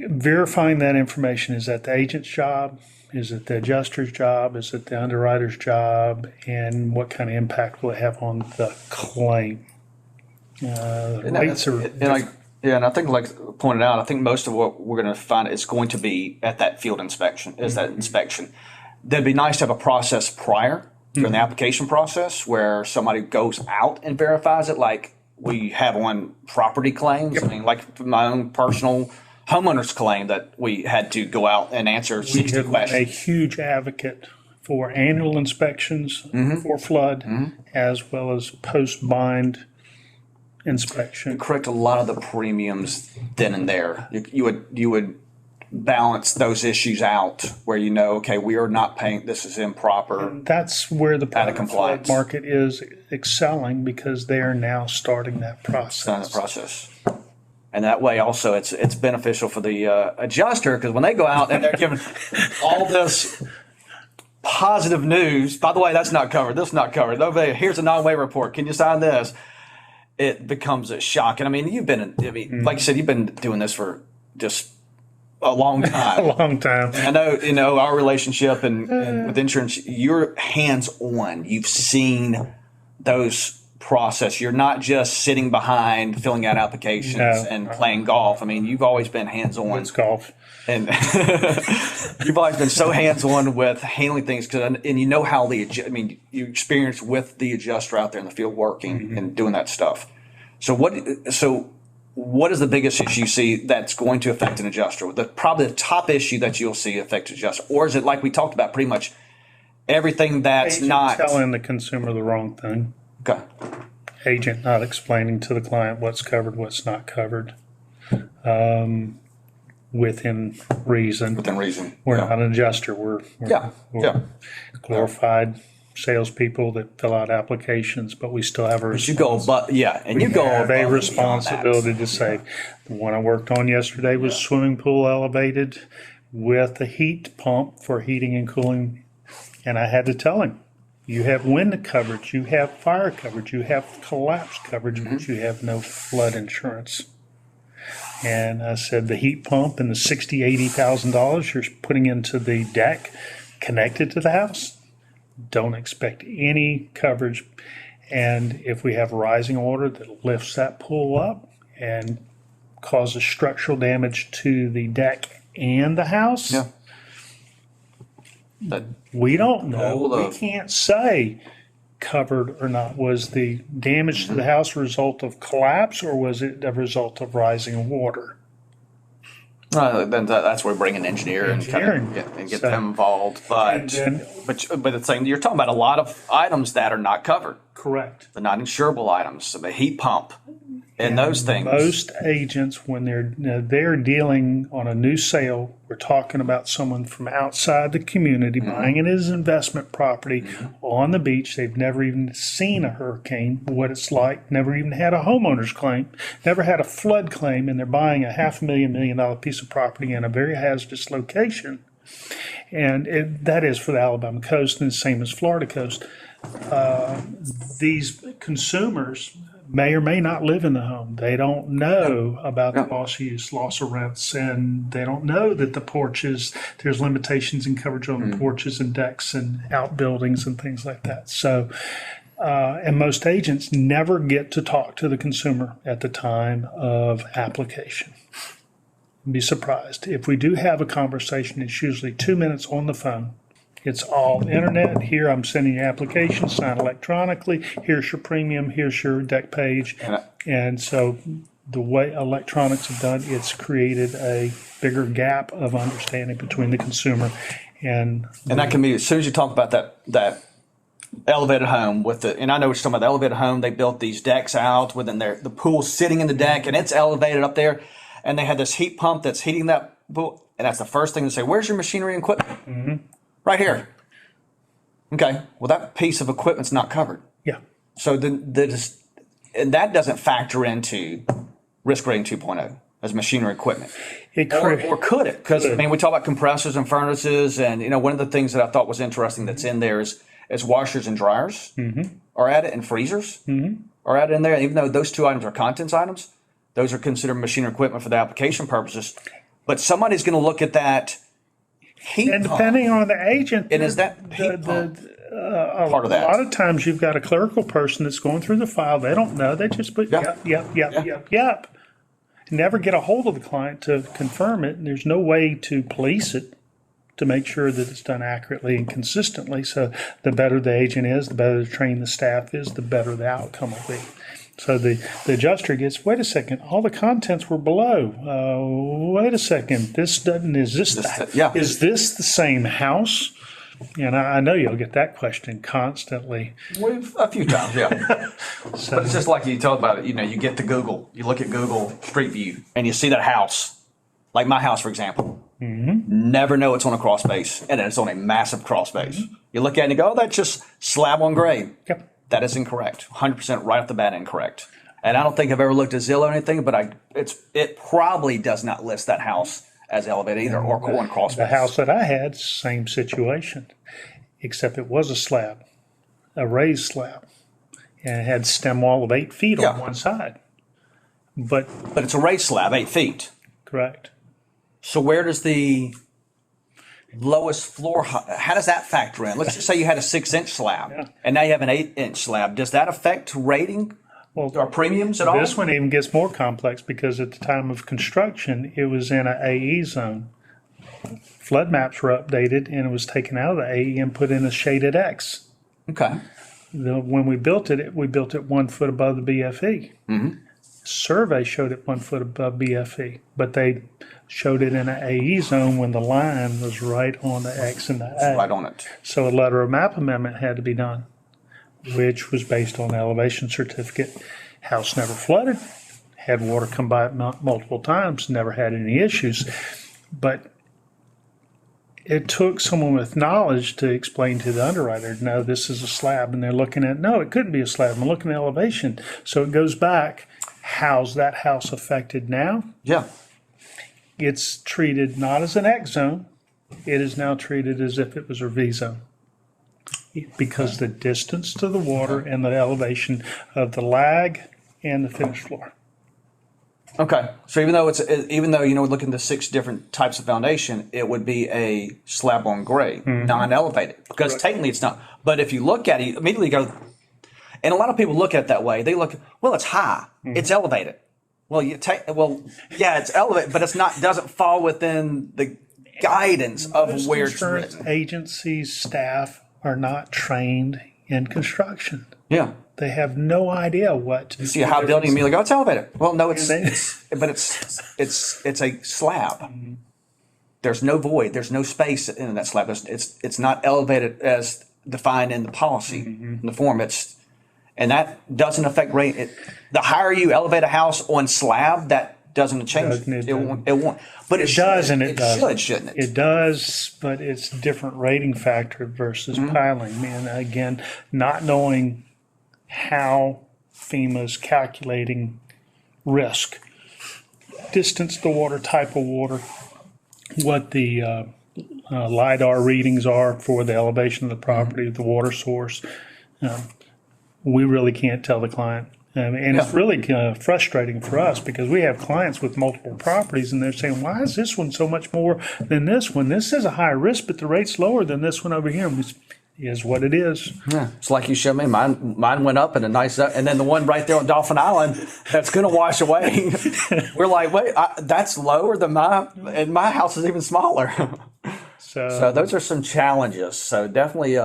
verifying that information. Is that the agent's job? Is it the adjuster's job? Is it the underwriter's job? And what kind of impact will it have on the claim? Rates are and I think, like pointed out, I think most of what we're going to find is going to be at that field inspection, that inspection. That'd be nice to have a process prior during the application process where somebody goes out and verifies it, like we have on property claims. I mean, like my own personal homeowner's claim that we had to go out and answer 60 questions. A huge advocate for annual inspections for flood as well as post-bind inspection. Correct a lot of the premiums then and there. You would balance those issues out where okay, we are not paying, this is improper. And that's where the private compliance market is excelling because they are now starting that process. And that way also it's beneficial for the adjuster because when they go out and they're giving all this positive news, by the way, that's not covered, this is not covered, here's a non-way report, can you sign this? It becomes a shock. And I mean, like you said, you've been doing this for just a long time. A long time. I know, our relationship and with insurance, you're hands-on. You've seen those process. You're not just sitting behind filling out applications and playing golf. I mean, you've always been hands-on. It's golf. And you've always been so hands-on with handling things and you know how you experience with the adjuster out there in the field working and doing that stuff. So what is the biggest issue you see that's going to affect an adjuster? Probably the top issue that you'll see affect an adjuster, or is it like we talked about, pretty much everything that's Agent not telling the consumer the wrong thing? Okay. Agent not explaining to the client what's covered, what's not covered. Within reason. We're not an adjuster. We're glorified salespeople that fill out applications, but we still have a responsibility to say the one I worked on yesterday was swimming pool elevated with a heat pump for heating and cooling, and I had to tell him, you have wind coverage, you have fire coverage, you have collapse coverage, but you have no flood insurance. And I said the heat pump and the $80,000 you're putting into the deck connected to the house, don't expect any coverage. And if we have rising water that lifts that pool up and causes structural damage to the deck and the house, we don't know. We can't say covered or not. Was the damage to the house a result of collapse or was it a result of rising water? Then that's where we bring an engineer and kind of get them involved. But the thing you're talking about, a lot of items that are not covered. Correct. The not insurable items, the heat pump, and those things. Most agents, when they're dealing on a new sale, we're talking about someone from outside the community buying it as investment property on the beach. They've never even seen a hurricane, what it's like, never even had a homeowner's claim, never had a flood claim, and they're buying a $500,000, $1 million piece of property in a very hazardous location. And that is for the Alabama coast, and the same as Florida coast. These consumers may or may not live in the home. They don't know about the loss of use, loss of rents, and they don't know that the porches, there's limitations in coverage on the porches and decks and outbuildings and things like that. So, and most agents never get to talk to the consumer at the time of application. Be surprised. If we do have a conversation, it's usually 2 minutes on the phone. It's all internet. Here, I'm sending you application, sign electronically. Here's your premium. Here's your deck page. And so the way electronics have done, it's created a bigger gap of understanding between the consumer and that can be, as soon as you talk about that elevated home and I know what you're talking about, the elevated home, they built these decks out within the pool sitting in the deck, and it's elevated up there, and they had this heat pump that's heating that pool, and that's the first thing to say, where's your machinery and equipment? Right here. Okay. Well, that piece of equipment's not covered. Yeah. So and that doesn't factor into risk rating 2.0 as machinery equipment. Or could it? Because I mean, we talk about compressors and furnaces, and one of the things that I thought was interesting that's in there is washers and dryers are added, and freezers are added in there. Even though those two items are contents items, those are considered machinery equipment for the application purposes. But somebody's going to look at that. And depending on the agent, and is that part of that? A lot of times you've got a clerical person that's going through the file. They don't know. They just put yep. Never get a hold of the client to confirm it. And there's no way to police it to make sure that it's done accurately and consistently. So the better the agent is, the better trained the staff is, the better the outcome will be. So the adjuster gets, wait a second, all the contents were below. Wait a second, is this the same house? And I know you'll get that question constantly. A few times, yeah. But it's just like you talk about it, you get to Google, you look at Google Street View, and you see that house, like my house, for example. Never know it's on a crawl space, and it's on a massive crawl space. You look at it and you go, oh, that's just slab on grade. Yep. That is incorrect. 100% right off the bat incorrect. And I don't think I've ever looked at Zillow or anything, but it probably does not list that house as elevated either or on crawl space. The house that I had, same situation, except it was a slab, a raised slab, and it had stem wall of 8 feet on one side. But it's a raised slab, 8 feet. Correct. So where does the lowest floor height, how does that factor in? Let's just say you had a 6-inch slab and now you have an 8-inch slab. Does that affect rating or premiums at all? This one even gets more complex because at the time of construction, it was in an AE zone. Flood maps were updated and it was taken out of the AE and put in a shaded X. Okay. When we built it 1 foot above the BFE. Survey showed it 1 foot above BFE, but they showed it in an AE zone when the line was right on the X and the A. Right on it. So a letter of map amendment had to be done, which was based on the elevation certificate. House never flooded, had water come by it multiple times, never had any issues. But it took someone with knowledge to explain to the underwriter, no, this is a slab. And they're looking at, no, it couldn't be a slab. I'm looking at elevation. So it goes back, how's that house affected now? Yeah. It's treated not as an X zone. It is now treated as if it was a V zone because the distance to the water and the elevation of the lag and the finished floor. Okay. So even though look at the 6 different types of foundation, it would be a slab on grade, non-elevated, because technically it's not. But if you look at it, immediately you go, and a lot of people look at it that way. They look, well, it's high, it's elevated. Well, it's elevated, but it's not. Doesn't fall within the guidance of where it's written. Insurance agencies staff are not trained in construction. Yeah. They have no idea what. You see a high building and be like, oh, it's elevated. Well, no, it's a slab. There's no void. There's no space in that slab. It's not elevated as defined in the policy, in the form. And that doesn't affect rate. The higher you elevate a house on slab, that doesn't change. It won't. But it does, and it should, shouldn't it? It does, but it's a different rating factor versus piling. And again, not knowing how FEMA's calculating risk, distance to water, type of water, what the LIDAR readings are for the elevation of the property, the water source. We really can't tell the client. And it's really frustrating for us because we have clients with multiple properties and they're saying, why is this one so much more than this one? This is a high risk, but the rate's lower than this one over here. It is what it is. Yeah, it's like you showed me. Mine went up and and then the one right there on Dolphin Island that's going to wash away. We're like, wait, that's lower than and my house is even smaller. So those are some challenges. So definitely,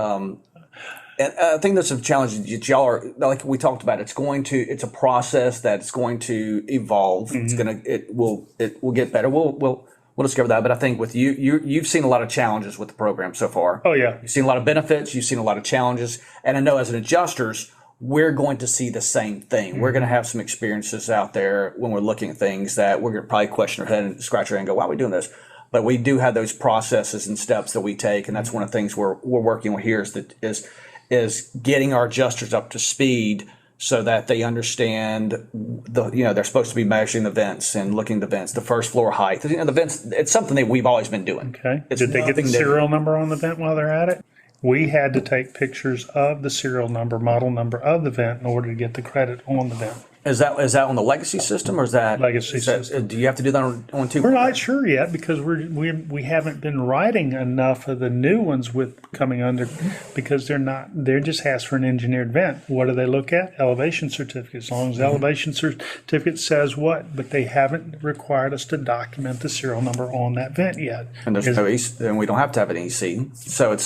and I think there's some challenges that y'all are, like we talked about. It's a process that's going to evolve. It will get better. We'll discover that. But I think with you've seen a lot of challenges with the program so far. Oh yeah, you've seen a lot of benefits. You've seen a lot of challenges, and I know as an adjusters, we're going to see the same thing. We're going to have some experiences out there when we're looking at things that we're going to probably question our head and scratch our head and go, "Why are we doing this?" But we do have those processes and steps that we take, and that's one of the things we're working with here is getting our adjusters up to speed so that they understand they're supposed to be measuring the vents and looking at the vents, the first floor height. The vents, it's something that we've always been doing. Okay. Did they get the serial number on the vent while they're at it? We had to take pictures of the serial number, model number of the vent in order to get the credit on the vent. Is that on the legacy system or is that legacy system? Do you have to do that on two? We're not sure yet because we haven't been writing enough of the new ones with coming under because they're just asked for an engineered vent. What do they look at? Elevation certificate. As long as the elevation certificate says what, but they haven't required us to document the serial number on that vent yet. And there's no EC, and we don't have to have an EC. So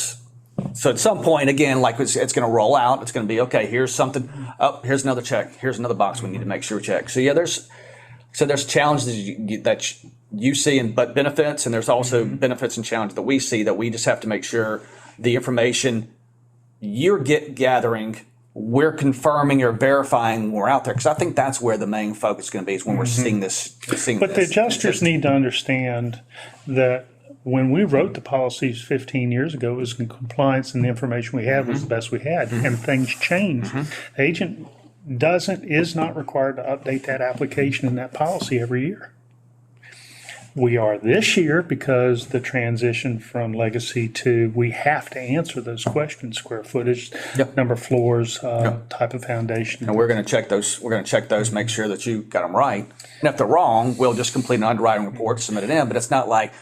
at some point, again, like it's going to roll out. It's going to be, okay, here's something. Oh, here's another check. Here's another box we need to make sure we check. So yeah, there's challenges that you see, but benefits, and there's also benefits and challenges that we see that we just have to make sure the information you're gathering, we're confirming or verifying when we're out there. Because I think that's where the main focus is going to be is when we're seeing this. But the adjusters need to understand that when we wrote the policies 15 years ago, it was in compliance and the information we had was the best we had, and things changed. The agent is not required to update that application and that policy every year. We are this year because the transition from legacy to we have to answer those questions: square footage, number of floors, type of foundation. And we're going to check those. We're going to check those, make sure that you got them right. And if they're wrong, we'll just complete an underwriting report, submit it in. But it's not like.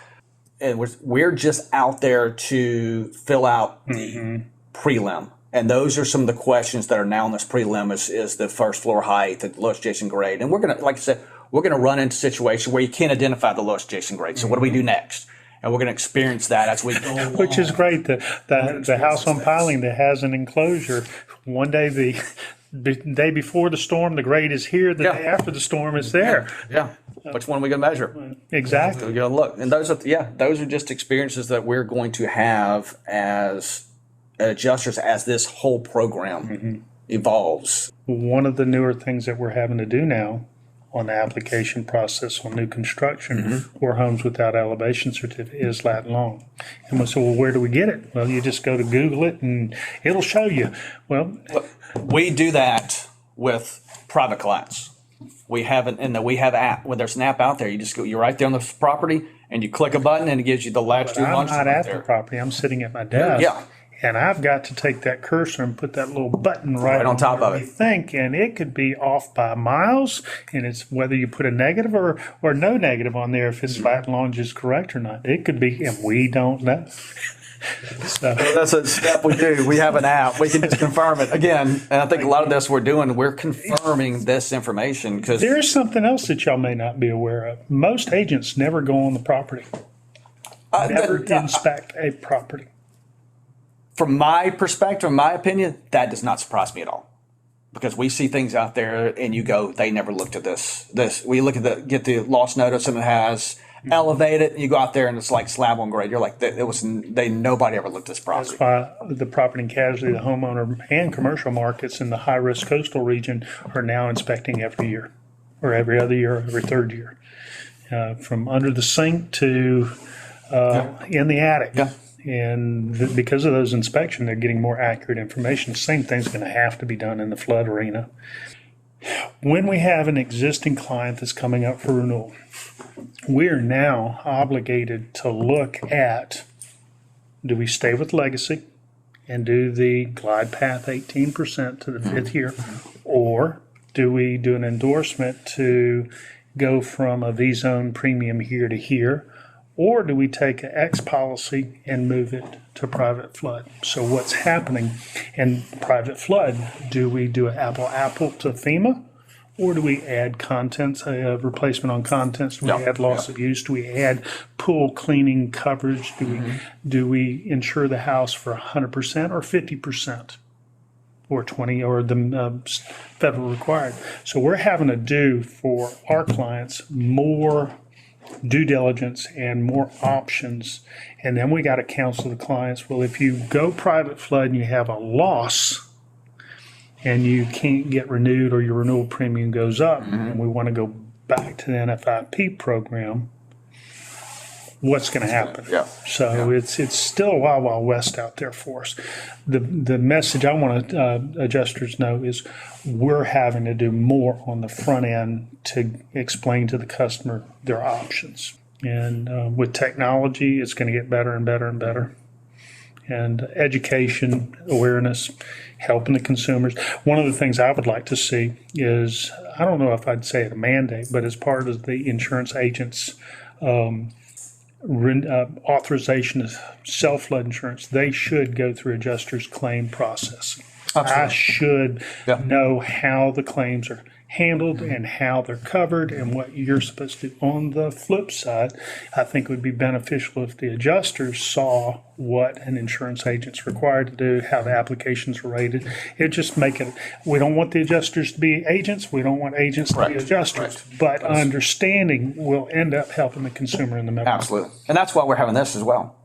And we're just out there to fill out the prelim. And those are some of the questions that are now in this prelim is the first floor height, the lowest adjacent grade. And we're going to, like I said, we're going to run into a situation where you can't identify the lowest adjacent grade. So what do we do next? And we're going to experience that as we go along. Which is great. The house on piling that has an enclosure, one day the day before the storm, the grade is here. The day after the storm is there. Yeah. Which one are we going to measure? Exactly. We're going to look. And those are just experiences that we're going to have as adjusters as this whole program evolves. One of the newer things that we're having to do now on the application process on new construction or homes without elevation certificate is lat long. And we say, well, where do we get it? Well, you just go to Google it and it'll show you. Well, we do that with private clients. We have app. When there's an app out there, you're right there on the property, and you click a button, and it gives you the latitude. I'm not at the property. I'm sitting at my desk. Yeah. And I've got to take that cursor and put that little button right on top of it. And it could be off by miles, and it's whether you put a negative or no negative on there if its lat longe is correct or not. It could be, and we don't know. So that's a step we do. We have an app. We can just confirm it again. And I think a lot of this we're confirming this information because there's something else that y'all may not be aware of. Most agents never go on the property, never inspect a property. From my perspective, in my opinion, that does not surprise me at all. because we see things out there and you go, they never looked at this. We look at get the loss notice and it has elevated, and you go out there and it's like slab on grade. You're like, nobody ever looked at this property. That's why the property and casualty, the homeowner and commercial markets in the high risk coastal region are now inspecting every year, or every other year, every third year, from under the sink to in the attic. Yeah. And because of those inspections, they're getting more accurate information. The same thing's going to have to be done in the flood arena. When we have an existing client that's coming up for renewal, we are now obligated to look at, do we stay with legacy and do the glide path 18% to the fifth year, or do we do an endorsement to go from a V-zone premium here to here, or do we take an X policy and move it to private flood? So what's happening in private flood, do we do an apple to FEMA, or do we add contents, replacement on contents? Do we add loss of use? Do we add pool cleaning coverage? Do we insure the house for 100% or 50%? Or 20, or the federal required? So we're having to do for our clients more due diligence and more options. And then we got to counsel the clients, well, if you go private flood and you have a loss and you can't get renewed, or your renewal premium goes up, and we want to go back to the NFIP program, what's going to happen? So it's still a wild, wild west out there for us. The message I want adjusters know is we're having to do more on the front end to explain to the customer their options. And with technology, it's going to get better and better and better. And education, awareness, helping the consumers. One of the things I would like to see is, I don't know if I'd say it a mandate, but as part of the insurance agents' authorization to sell flood insurance, they should go through adjuster's claim processing. Absolutely. I should know how the claims are handled and how they're covered and what you're supposed to do. On the flip side, I think it would be beneficial if the adjusters saw what an insurance agent's required to do, how the applications are rated. It just make it, we don't want the adjusters to be agents, we don't want agents to be adjusters, but understanding will end up helping the consumer in the middle. Absolutely. And that's why we're having this as well.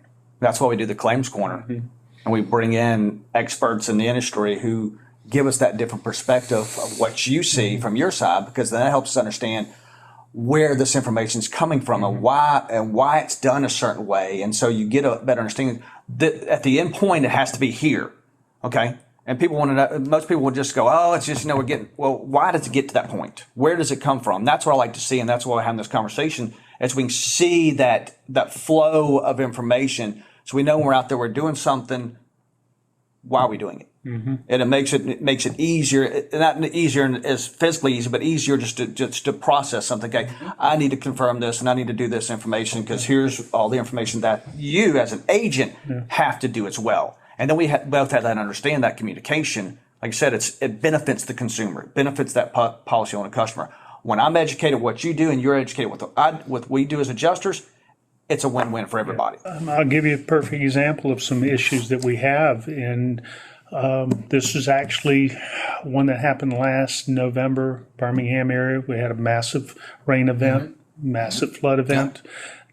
That's why we do the claims corner. And we bring in experts in the industry who give us that different perspective of what you see from your side, because then that helps us understand where this information is coming from and why it's done a certain way. And so you get a better understanding that at the end point, it has to be here. Okay. And people want to know, most people will just go, oh, it's just, we're getting, well, why does it get to that point? Where does it come from? That's what I like to see. And that's why we're having this conversation, as we can see that flow of information. So we know when we're out there, we're doing something, why are we doing it? And it makes it easier, not easier as physically easy, but easier just to process something. Okay, I need to confirm this and I need to do this information because here's all the information that you as an agent have to do as well. And then we both have that understand that communication. Like I said, it benefits the consumer, it benefits that policy owner customer. When I'm educated what you do and you're educated what we do as adjusters, it's a win-win for everybody. I'll give you a perfect example of some issues that we have in. This is actually one that happened last November, Birmingham area. We had a massive rain event, massive flood event.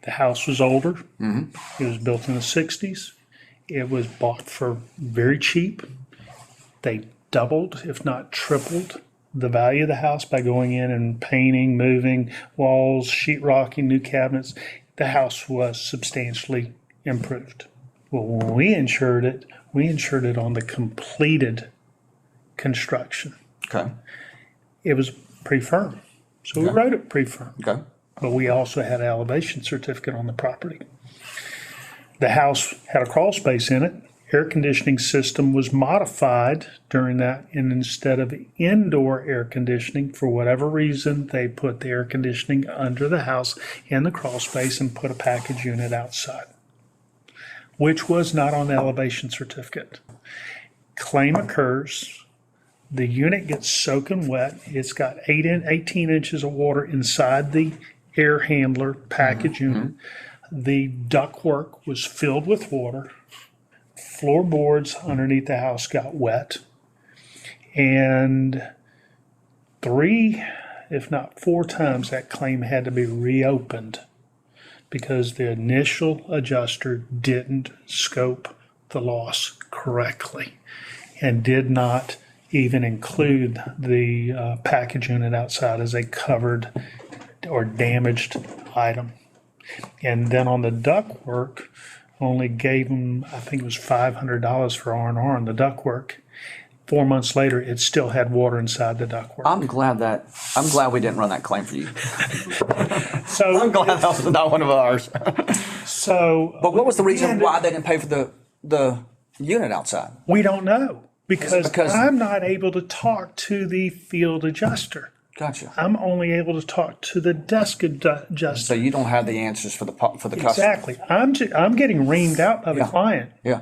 The house was older. It was built in the 60s. It was bought for very cheap. They doubled, if not tripled, the value of the house by going in and painting, moving walls, sheetrocking, new cabinets. The house was substantially improved. Well, when we insured it on the completed construction. Okay. It was pre-firm. So we wrote it pre-firm. Okay. But we also had an elevation certificate on the property. The house had a crawl space in it. Air conditioning system was modified during that, and instead of indoor air conditioning, for whatever reason, they put the air conditioning under the house in the crawl space and put a package unit outside, which was not on the elevation certificate. Claim occurs. The unit gets soaking wet. It's got 18 inches of water inside the air handler package unit. The ductwork was filled with water. Floorboards underneath the house got wet. And 3, if not 4 times, that claim had to be reopened because the initial adjuster didn't scope the loss correctly and did not even include the package unit outside as a covered or damaged item. And then on the ductwork, only gave them, I think it was $500 for R&R on the ductwork. 4 months later, it still had water inside the ductwork. I'm glad we didn't run that claim for you. So I'm glad that was not one of ours. But what was the reason why they didn't pay for the unit outside? We don't know because I'm not able to talk to the field adjuster. Gotcha. I'm only able to talk to the desk adjuster. So you don't have the answers for the customer. Exactly. I'm getting reamed out by the client. Yeah.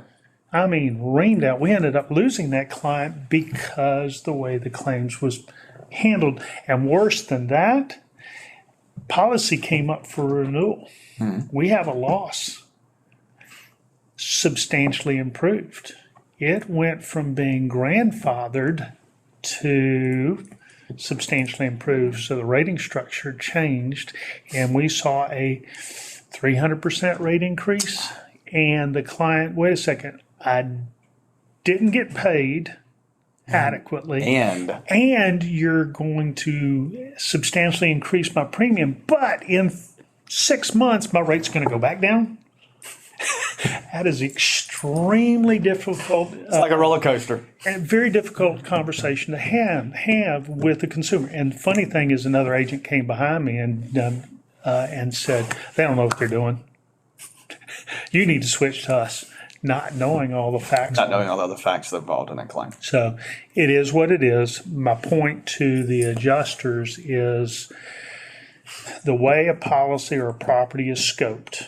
I mean, reamed out. We ended up losing that client because the way the claims was handled. And worse than that, policy came up for renewal. We have a loss substantially improved. It went from being grandfathered to substantially improved. So the rating structure changed, and we saw a 300% rate increase. And the client, wait a second, I didn't get paid adequately, and you're going to substantially increase my premium, but in 6 months my rate's going to go back down. That is extremely difficult. It's like a roller coaster. And very difficult conversation to have with the consumer. And the funny thing is, another agent came behind me and said, they don't know what they're doing. You need to switch to us, not knowing all the facts. Not knowing all the other facts that are involved in that claim. So it is what it is. My point to the adjusters is the way a policy or a property is scoped,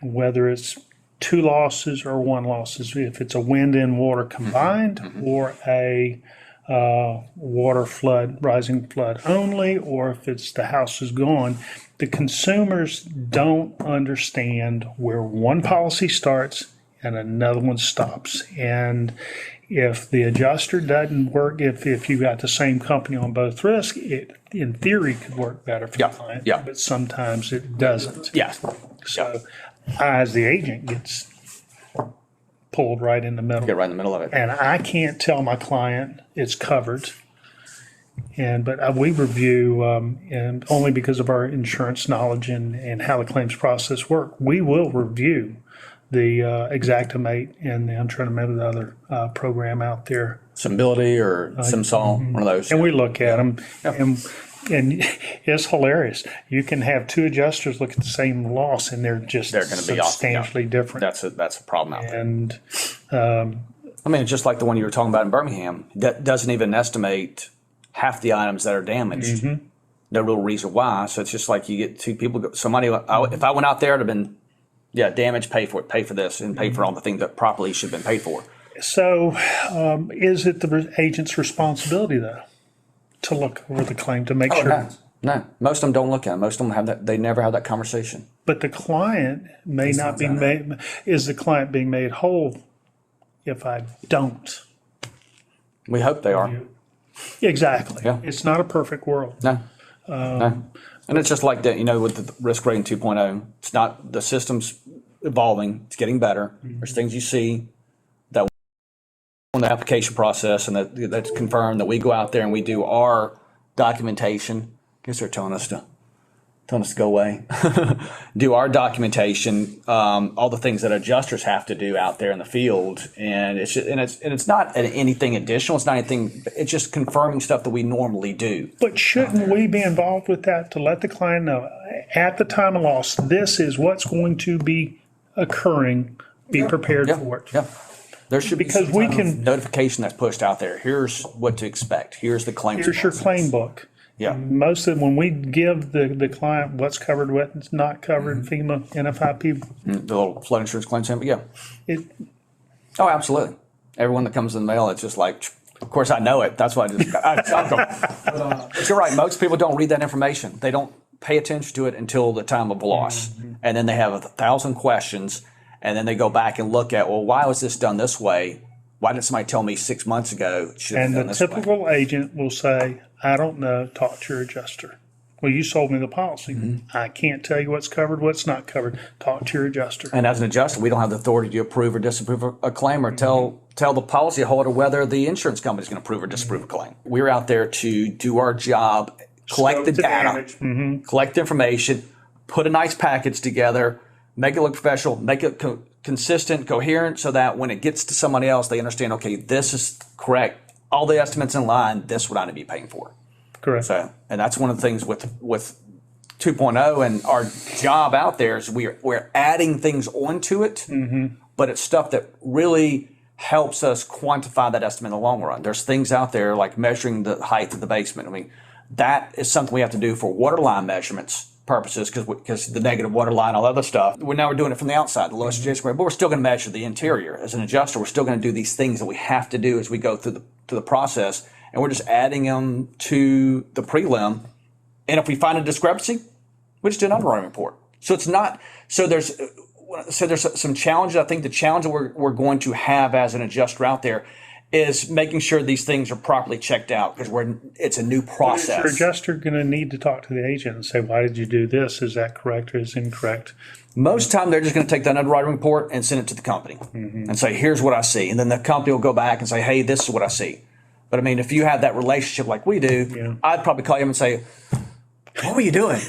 whether it's 2 losses or 1 losses, if it's a wind and water combined or a water flood, rising flood only, or if it's the house is gone, the consumers don't understand where one policy starts and another one stops. And if the adjuster doesn't work, if you got the same company on both risks, it in theory could work better for the client, but sometimes it doesn't. So I, as the agent, gets pulled right in the middle. Get right in the middle of it. And I can't tell my client it's covered. But we review, and only because of our insurance knowledge and how the claims process work, we will review the Xactimate, and I'm trying to remember the other program out there. Symbility or SimSol, one of those. And we look at them, and it's hilarious. You can have 2 adjusters look at the same loss, and they're going to be substantially different. That's a problem out there. And I mean, just like the one you were talking about in Birmingham, that doesn't even estimate half the items that are damaged. No real reason why. So it's just like you get 2 people. Somebody, if I went out there, it'd have been, damage, pay for it, pay for this, and pay for all the things that properly should have been paid for. So is it the agent's responsibility, though, to look over the claim to make sure? No, most of them don't look at it. Most of them have that. They never have that conversation. But the client may not be made. Is the client being made whole if I don't? We hope they are. Exactly. Yeah. It's not a perfect world. No. And it's just like that, with the risk rating 2.0. It's not, the system's evolving. It's getting better. There's things you see that on the application process, and that's confirmed that we go out there and we do our documentation. I guess they're telling us to go away. Do our documentation, all the things that adjusters have to do out there in the field, and it's not anything additional. It's not anything. It's just confirming stuff that we normally do. But shouldn't we be involved with that to let the client know at the time of loss, this is what's going to be occurring? Be prepared for it. Yeah. There should be because we can notification that's pushed out there. Here's what to expect. Here's the claims. Here's your claim book. Yeah. Most of when we give the client what's covered, what's not covered, FEMA, NFIP. The little flood insurance claim sample, Oh, absolutely. Everyone that comes in the mail, it's just like, of course I know it. That's why but you're right. Most people don't read that information. They don't pay attention to it until the time of loss. And then they have 1,000 questions, and then they go back and look at, well, why was this done this way? Why didn't somebody tell me 6 months ago? Should have And done the this way? typical agent will say, I don't know, talk to your adjuster. Well, you sold me the policy. Mm-hmm. I can't tell you what's covered, what's not covered. Talk to your adjuster. And as an adjuster, we don't have the authority to approve or disapprove a claim or tell the policyholder whether the insurance company is going to approve or disapprove a claim. We're out there to do our job, collect the Scope the data, damage. collect the information, put a nice package together, make it look professional, make it consistent, coherent, so that when it gets to somebody else, they understand, okay, this is correct. All the estimates in line, this is what I need to be paying for. Correct. So, and that's one of the things with 2.0 and our job out there is we're adding things onto it, but it's stuff that really helps us quantify that estimate in the long run. There's things out there like measuring the height of the basement. I mean, that is something we have to do for water line measurements purposes because the negative water line, all other stuff. We're doing it from the outside, the lowest adjacent grade, but we're still going to measure the interior. As an adjuster, we're still going to do these things that we have to do as we go through the process, and we're just adding them to the prelim. And if we find a discrepancy, we just do an underwriting report. So it's not. So there's some challenges. I think the challenge that we're going to have as an adjuster out there is making sure these things are properly checked out because it's a new process. Your adjuster going to need to talk to the agent and say, why did you do this? Is that correct or is it incorrect? Most of the time, they're just going to take that underwriting report and send it to the company and say, here's what I see. And then the company will go back and say, hey, this is what I see. But I mean, if you have that relationship like we do, I'd probably call you and say, what were you doing?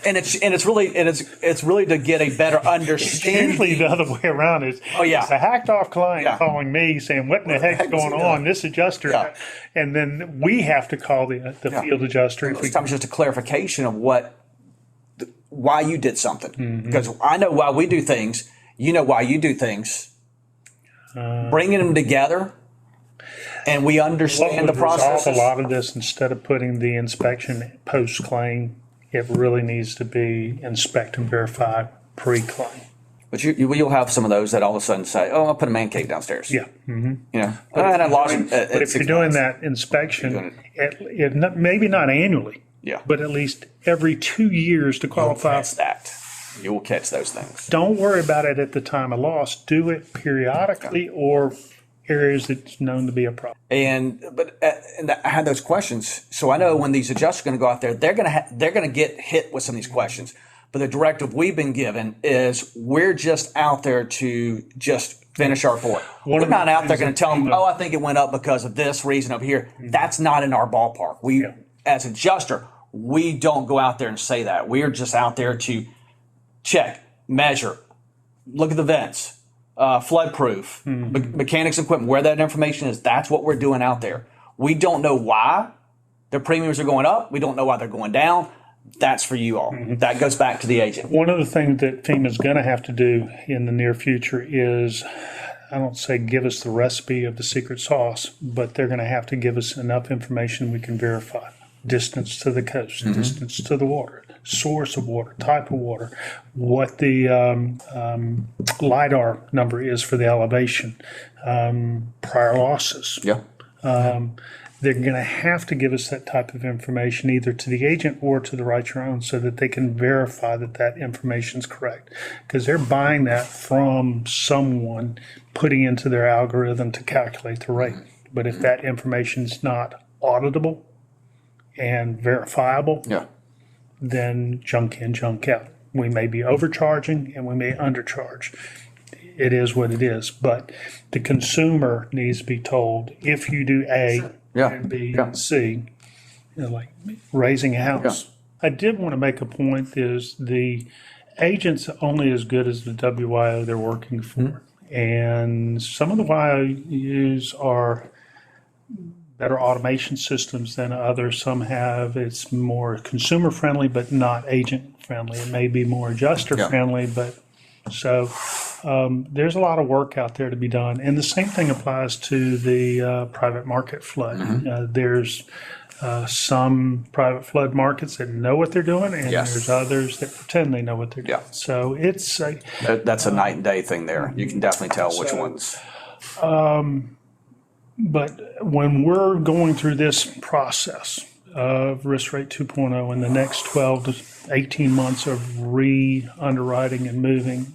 And it's really to get a better understanding. Usually the other way around is it's a hacked off client calling me saying, what in the heck's going on? This adjuster. And then we have to call the field adjuster. Sometimes just a clarification of why you did something. Because I know why we do things. You know why you do things. Bringing them together and we understand the process. A lot of this, instead of putting the inspection post-claim, it really needs to be inspect and verify pre-claim. But you'll have some of those that all of a sudden say, "Oh, I'll put a man cave downstairs." Yeah. You know, But if you're doing that inspection, maybe not annually, but at least every 2 years to qualify. You will catch those things. Don't worry about it at the time of loss. Do it periodically or areas that's known to be a problem. And I had those questions, so I know when these adjusters are going to go out there, they're going to get hit with some of these questions. But the directive we've been given is we're just out there to just finish our report. We're not out there going to tell them, I think it went up because of this reason over here. That's not in our ballpark. We, as an adjuster, we don't go out there and say that. We're just out there to check, measure, look at the vents. Flood proof, mechanics equipment, where that information is, that's what we're doing out there. We don't know why their premiums are going up. We don't know why they're going down. That's for you all. That goes back to the agent. One of the things that FEMA's going to have to do in the near future is, I don't say give us the recipe of the secret sauce, but they're going to have to give us enough information we can verify. Distance to the coast, distance to the water, source of water, type of water, what the LIDAR number is for the elevation, prior losses. They're going to have to give us that type of information either to the agent or to the Write Your Own so that they can verify that information is correct. Because they're buying that from someone, putting into their algorithm to calculate the rate. But if that information is not auditable and verifiable, then junk in, junk out. We may be overcharging and we may undercharge. It is what it is. But the consumer needs to be told, if you do A and B and C, like raising a house. I did want to make a point is the agent's only as good as the WIO they're working for. And some of the YOUs are better automation systems than others. Some have, it's more consumer friendly, but not agent friendly. It may be more adjuster friendly, but so there's a lot of work out there to be done. And the same thing applies to the private market flood. There's some private flood markets that know what they're doing, and there's others that pretend they know what they're doing. So it's that's a night and day thing there. You can definitely tell which ones. But when we're going through this process of Risk Rate 2.0 in the next 12 to 18 months of re-underwriting and moving,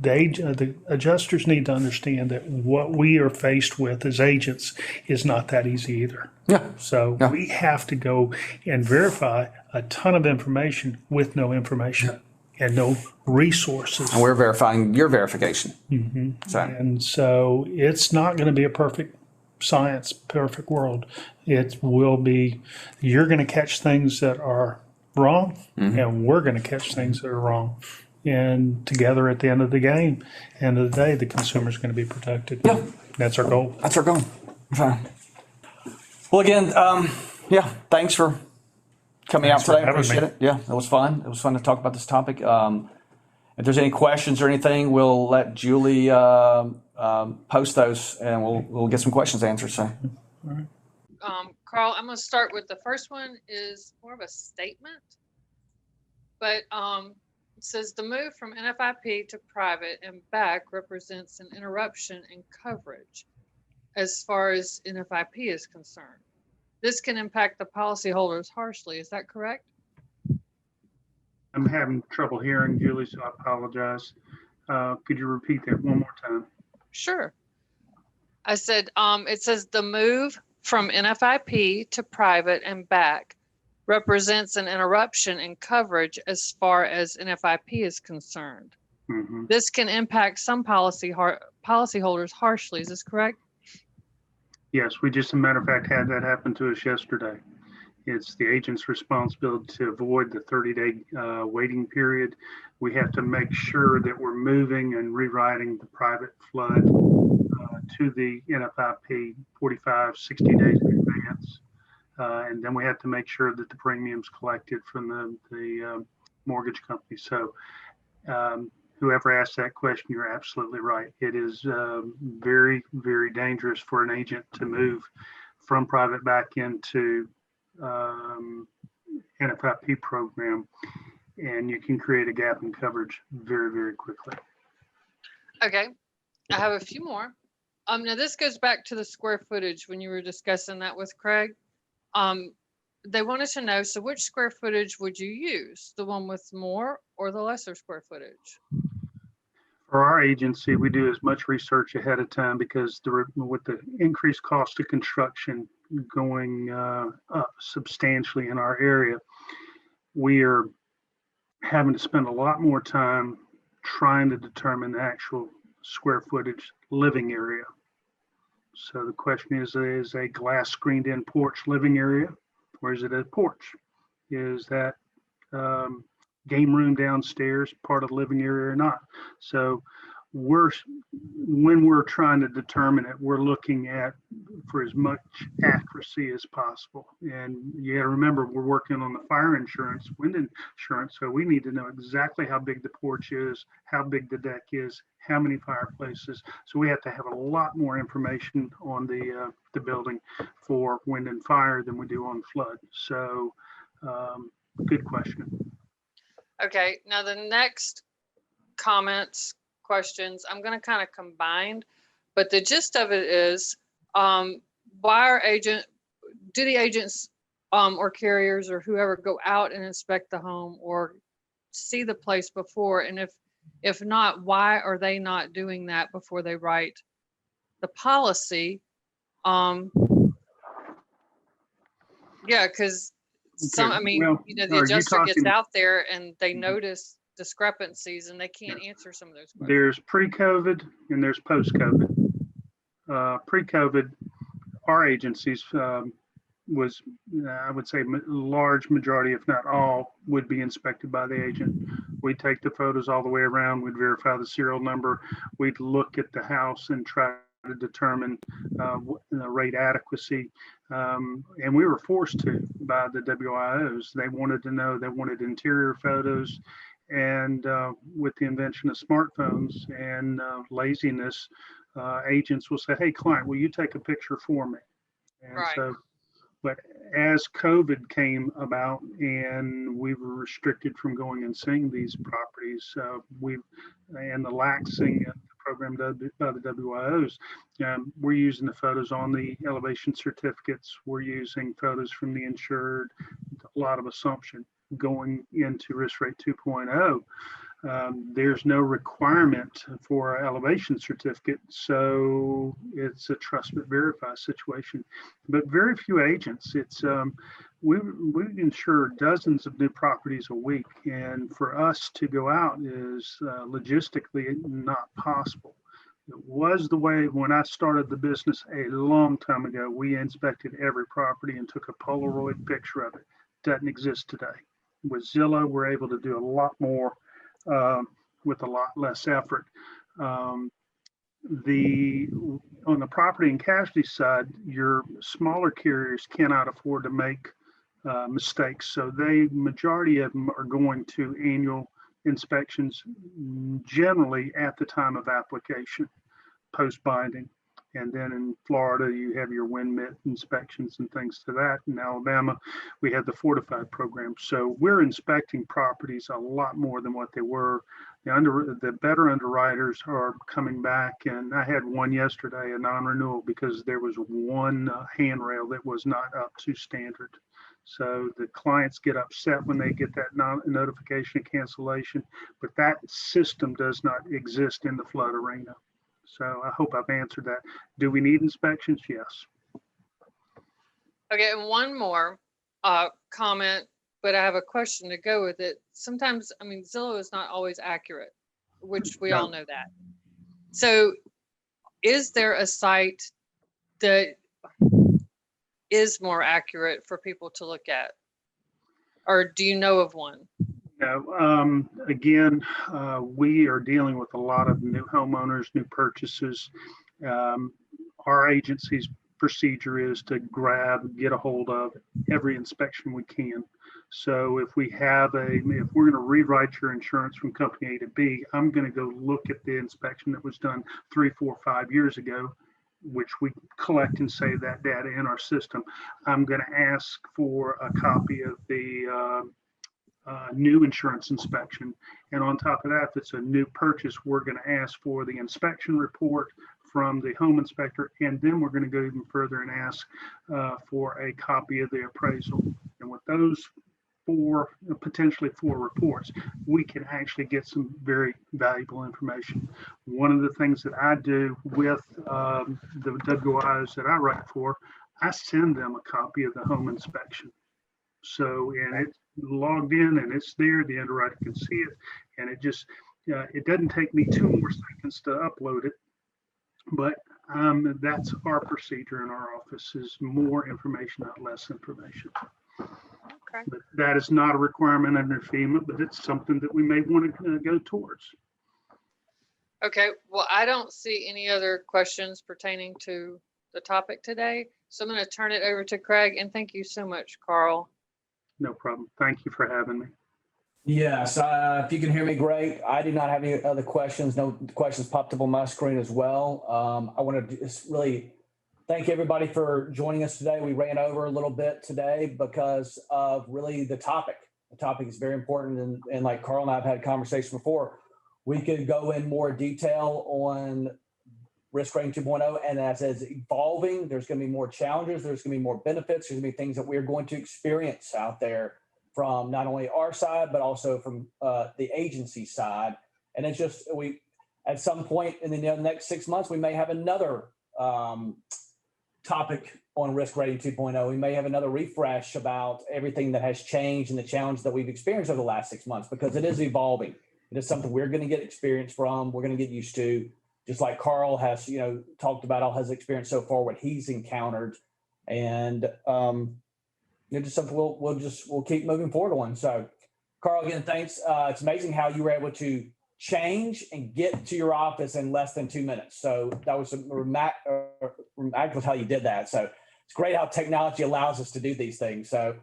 the adjusters need to understand that what we are faced with as agents is not that easy either. Yeah. So Yeah. we have to go and verify a ton of information with no information and no resources. And we're verifying your verification. So, And so it's not going to be a perfect science, perfect world. It will be, you're going to catch things that are wrong, and we're going to catch things that are wrong. And together at the end of the game, end of the day, the consumer's going to be protected. Yeah. That's our goal. that's our goal. So, well, again, thanks for coming out for today. I having appreciate me. it. Yeah, it was fun. It was fun to talk about this topic. If there's any questions or anything, we'll let Julie post those, and we'll get some questions answered. So, Carl, I'm going to start with the first one is more of a statement, but it says the move from NFIP to private and back represents an interruption in coverage as far as NFIP is concerned. This can impact the policyholders harshly. Is that correct? I'm having trouble hearing Julie, so I apologize. Could you repeat that one more time? Sure. I said, it says the move from NFIP to private and back represents an interruption in coverage as far as NFIP is concerned. Mm-hmm. This can impact some policyholders harshly. Is this correct? Yes, we just, as a matter of fact, had that happen to us yesterday. It's the agent's responsibility to avoid the 30-day waiting period. We have to make sure that we're moving and rewriting the private flood to the NFIP 45, 60 days in advance. And then we have to make sure that the premiums collected from the mortgage company. So whoever asked that question, you're absolutely right. It is very, very dangerous for an agent to move from private back into NFIP program, and you can create a gap in coverage very, very quickly. Okay. I have a few more. Now this goes back to the square footage when you were discussing that with Craig. They wanted to know, so which square footage would you use? The one with more or the lesser square footage? For our agency, we do as much research ahead of time because with the increased cost of construction going up substantially in our area, we are having to spend a lot more time trying to determine the actual square footage living area. So the question is a glass screened in porch living area, or is it a porch? Is that game room downstairs part of the living area or not? So when we're trying to determine it, we're looking at for as much accuracy as possible. And you got to remember, we're working on the fire insurance, wind insurance, so we need to know exactly how big the porch is, how big the deck is, how many fireplaces. So we have to have a lot more information on the building for wind and fire than we do on flood. So good question. Okay. Now the next questions, I'm going to kind of combine, but the gist of it is, do the agents or carriers or whoever go out and inspect the home or see the place before? And if not, why are they not doing that before they write the policy? Yeah, because the adjuster gets out there and they notice discrepancies and they can't answer some of those questions. There's pre-COVID and there's post-COVID. Pre-COVID, our agencies was, I would say, large majority, if not all, would be inspected by the agent. We'd take the photos all the way around. We'd verify the serial number. We'd look at the house and try to determine rate adequacy. And we were forced to by the WIOs. They wanted to know, they wanted interior photos. And with the invention of smartphones and laziness, agents will say, hey, client, will you take a picture for me? And right. So, but as COVID came about and we were restricted from going and seeing these properties, and the laxing of the program by the WIOs, we're using the photos on the elevation certificates. We're using photos from the insured, a lot of assumption going into risk rate 2.0. There's no requirement for an elevation certificate, so it's a trust but verify situation. But very few agents. We insure dozens of new properties a week, and for us to go out is logistically not possible. It was the way when I started the business a long time ago. We inspected every property and took a Polaroid picture of it. Doesn't exist today. With Zillow, we're able to do a lot more with a lot less effort. On the property and casualty side, your smaller carriers cannot afford to make mistakes, so majority of them are going to annual inspections, generally at the time of application, post binding. And then in Florida, you have your wind mitt inspections and things to that. In Alabama, we have the fortified program. So we're inspecting properties a lot more than what they were. The better underwriters are coming back. And I had one yesterday, a non-renewal, because there was one handrail that was not up to standard. So the clients get upset when they get that notification of cancellation, but that system does not exist in the flood arena. So I hope I've answered that. Do we need inspections? Yes. Okay, and one more comment, but I have a question to go with it. Sometimes, I mean, Zillow is not always accurate, which we all know that. So is there a site that is more accurate for people to look at? Or do you know of one? No, again, we are dealing with a lot of new homeowners, new purchases. Our agency's procedure is to get a hold of every inspection we can. So if we're going to rewrite your insurance from company A to B, I'm going to go look at the inspection that was done 3, 4, 5 years ago, which we collect and save that data in our system. I'm going to ask for a copy of the new insurance inspection. And on top of that, if it's a new purchase, we're going to ask for the inspection report from the home inspector. And then we're going to go even further and ask for a copy of the appraisal. And with those potentially four reports, we can actually get some very valuable information. One of the things that I do with the WIs that I write for, I send them a copy of the home inspection. So, and it's logged in and it's there, the underwriter can see it, and it doesn't take me 2 more seconds to upload it, but that's our procedure in our office, is more information, not less information. Okay. But that is not a requirement under FEMA, but it's something that we may want to go towards. Okay, well, I don't see any other questions pertaining to the topic today. So I'm going to turn it over to Craig, and thank you so much, Carl. No problem. Thank you for having me. Yes, if you can hear me, great. I do not have any other questions. No questions popped up on my screen as well. I want to just really thank everybody for joining us today. We ran over a little bit today because of really the topic. The topic is very important. And like Carl and I have had a conversation before, we could go in more detail on risk rating 2.0. And as it's evolving, there's going to be more challenges. There's going to be more benefits. There's going to be things that we're going to experience out there from not only our side, but also from the agency side. And it's just, at some point in the next 6 months, we may have another topic on risk rating 2.0. We may have another refresh about everything that has changed and the challenge that we've experienced over the last 6 months, because it is evolving. It is something we're going to get experience from. We're going to get used to, just like Carl has, talked about all his experience so far, what he's encountered. And, just something we'll keep moving forward on. So Carl, again, thanks. It's amazing how you were able to change and get to your office in less than 2 minutes. So that was remarkable how you did that. So it's great how technology allows us to do these things. So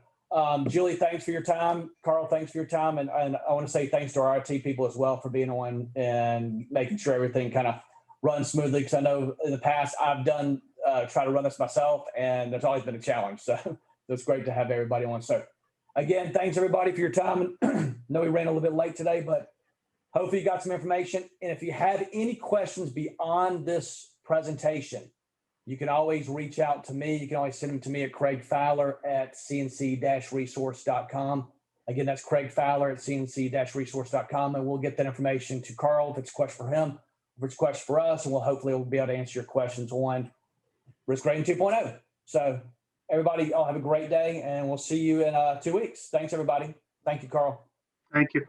Julie, thanks for your time. Carl, thanks for your time. And I want to say thanks to our IT people as well for being on and making sure everything kind of runs smoothly. Because I know in the past I've done try to run this myself, and there's always been a challenge. So it's great to have everybody on. So again, thanks everybody for your time. I know we ran a little bit late today, but hopefully you got some information. And if you have any questions beyond this presentation, you can always reach out to me. You can always send them to me at Craig Fowler at cnc-resource.com. Again, that's Craig Fowler at cnc-resource.com, and we'll get that information to Carl if it's a question for him, if it's a question for us, and we'll be able to answer your questions on Risk Rating 2.0. So everybody, all have a great day, and we'll see you in 2 weeks. Thanks, everybody. Thank you, Carl. Thank you.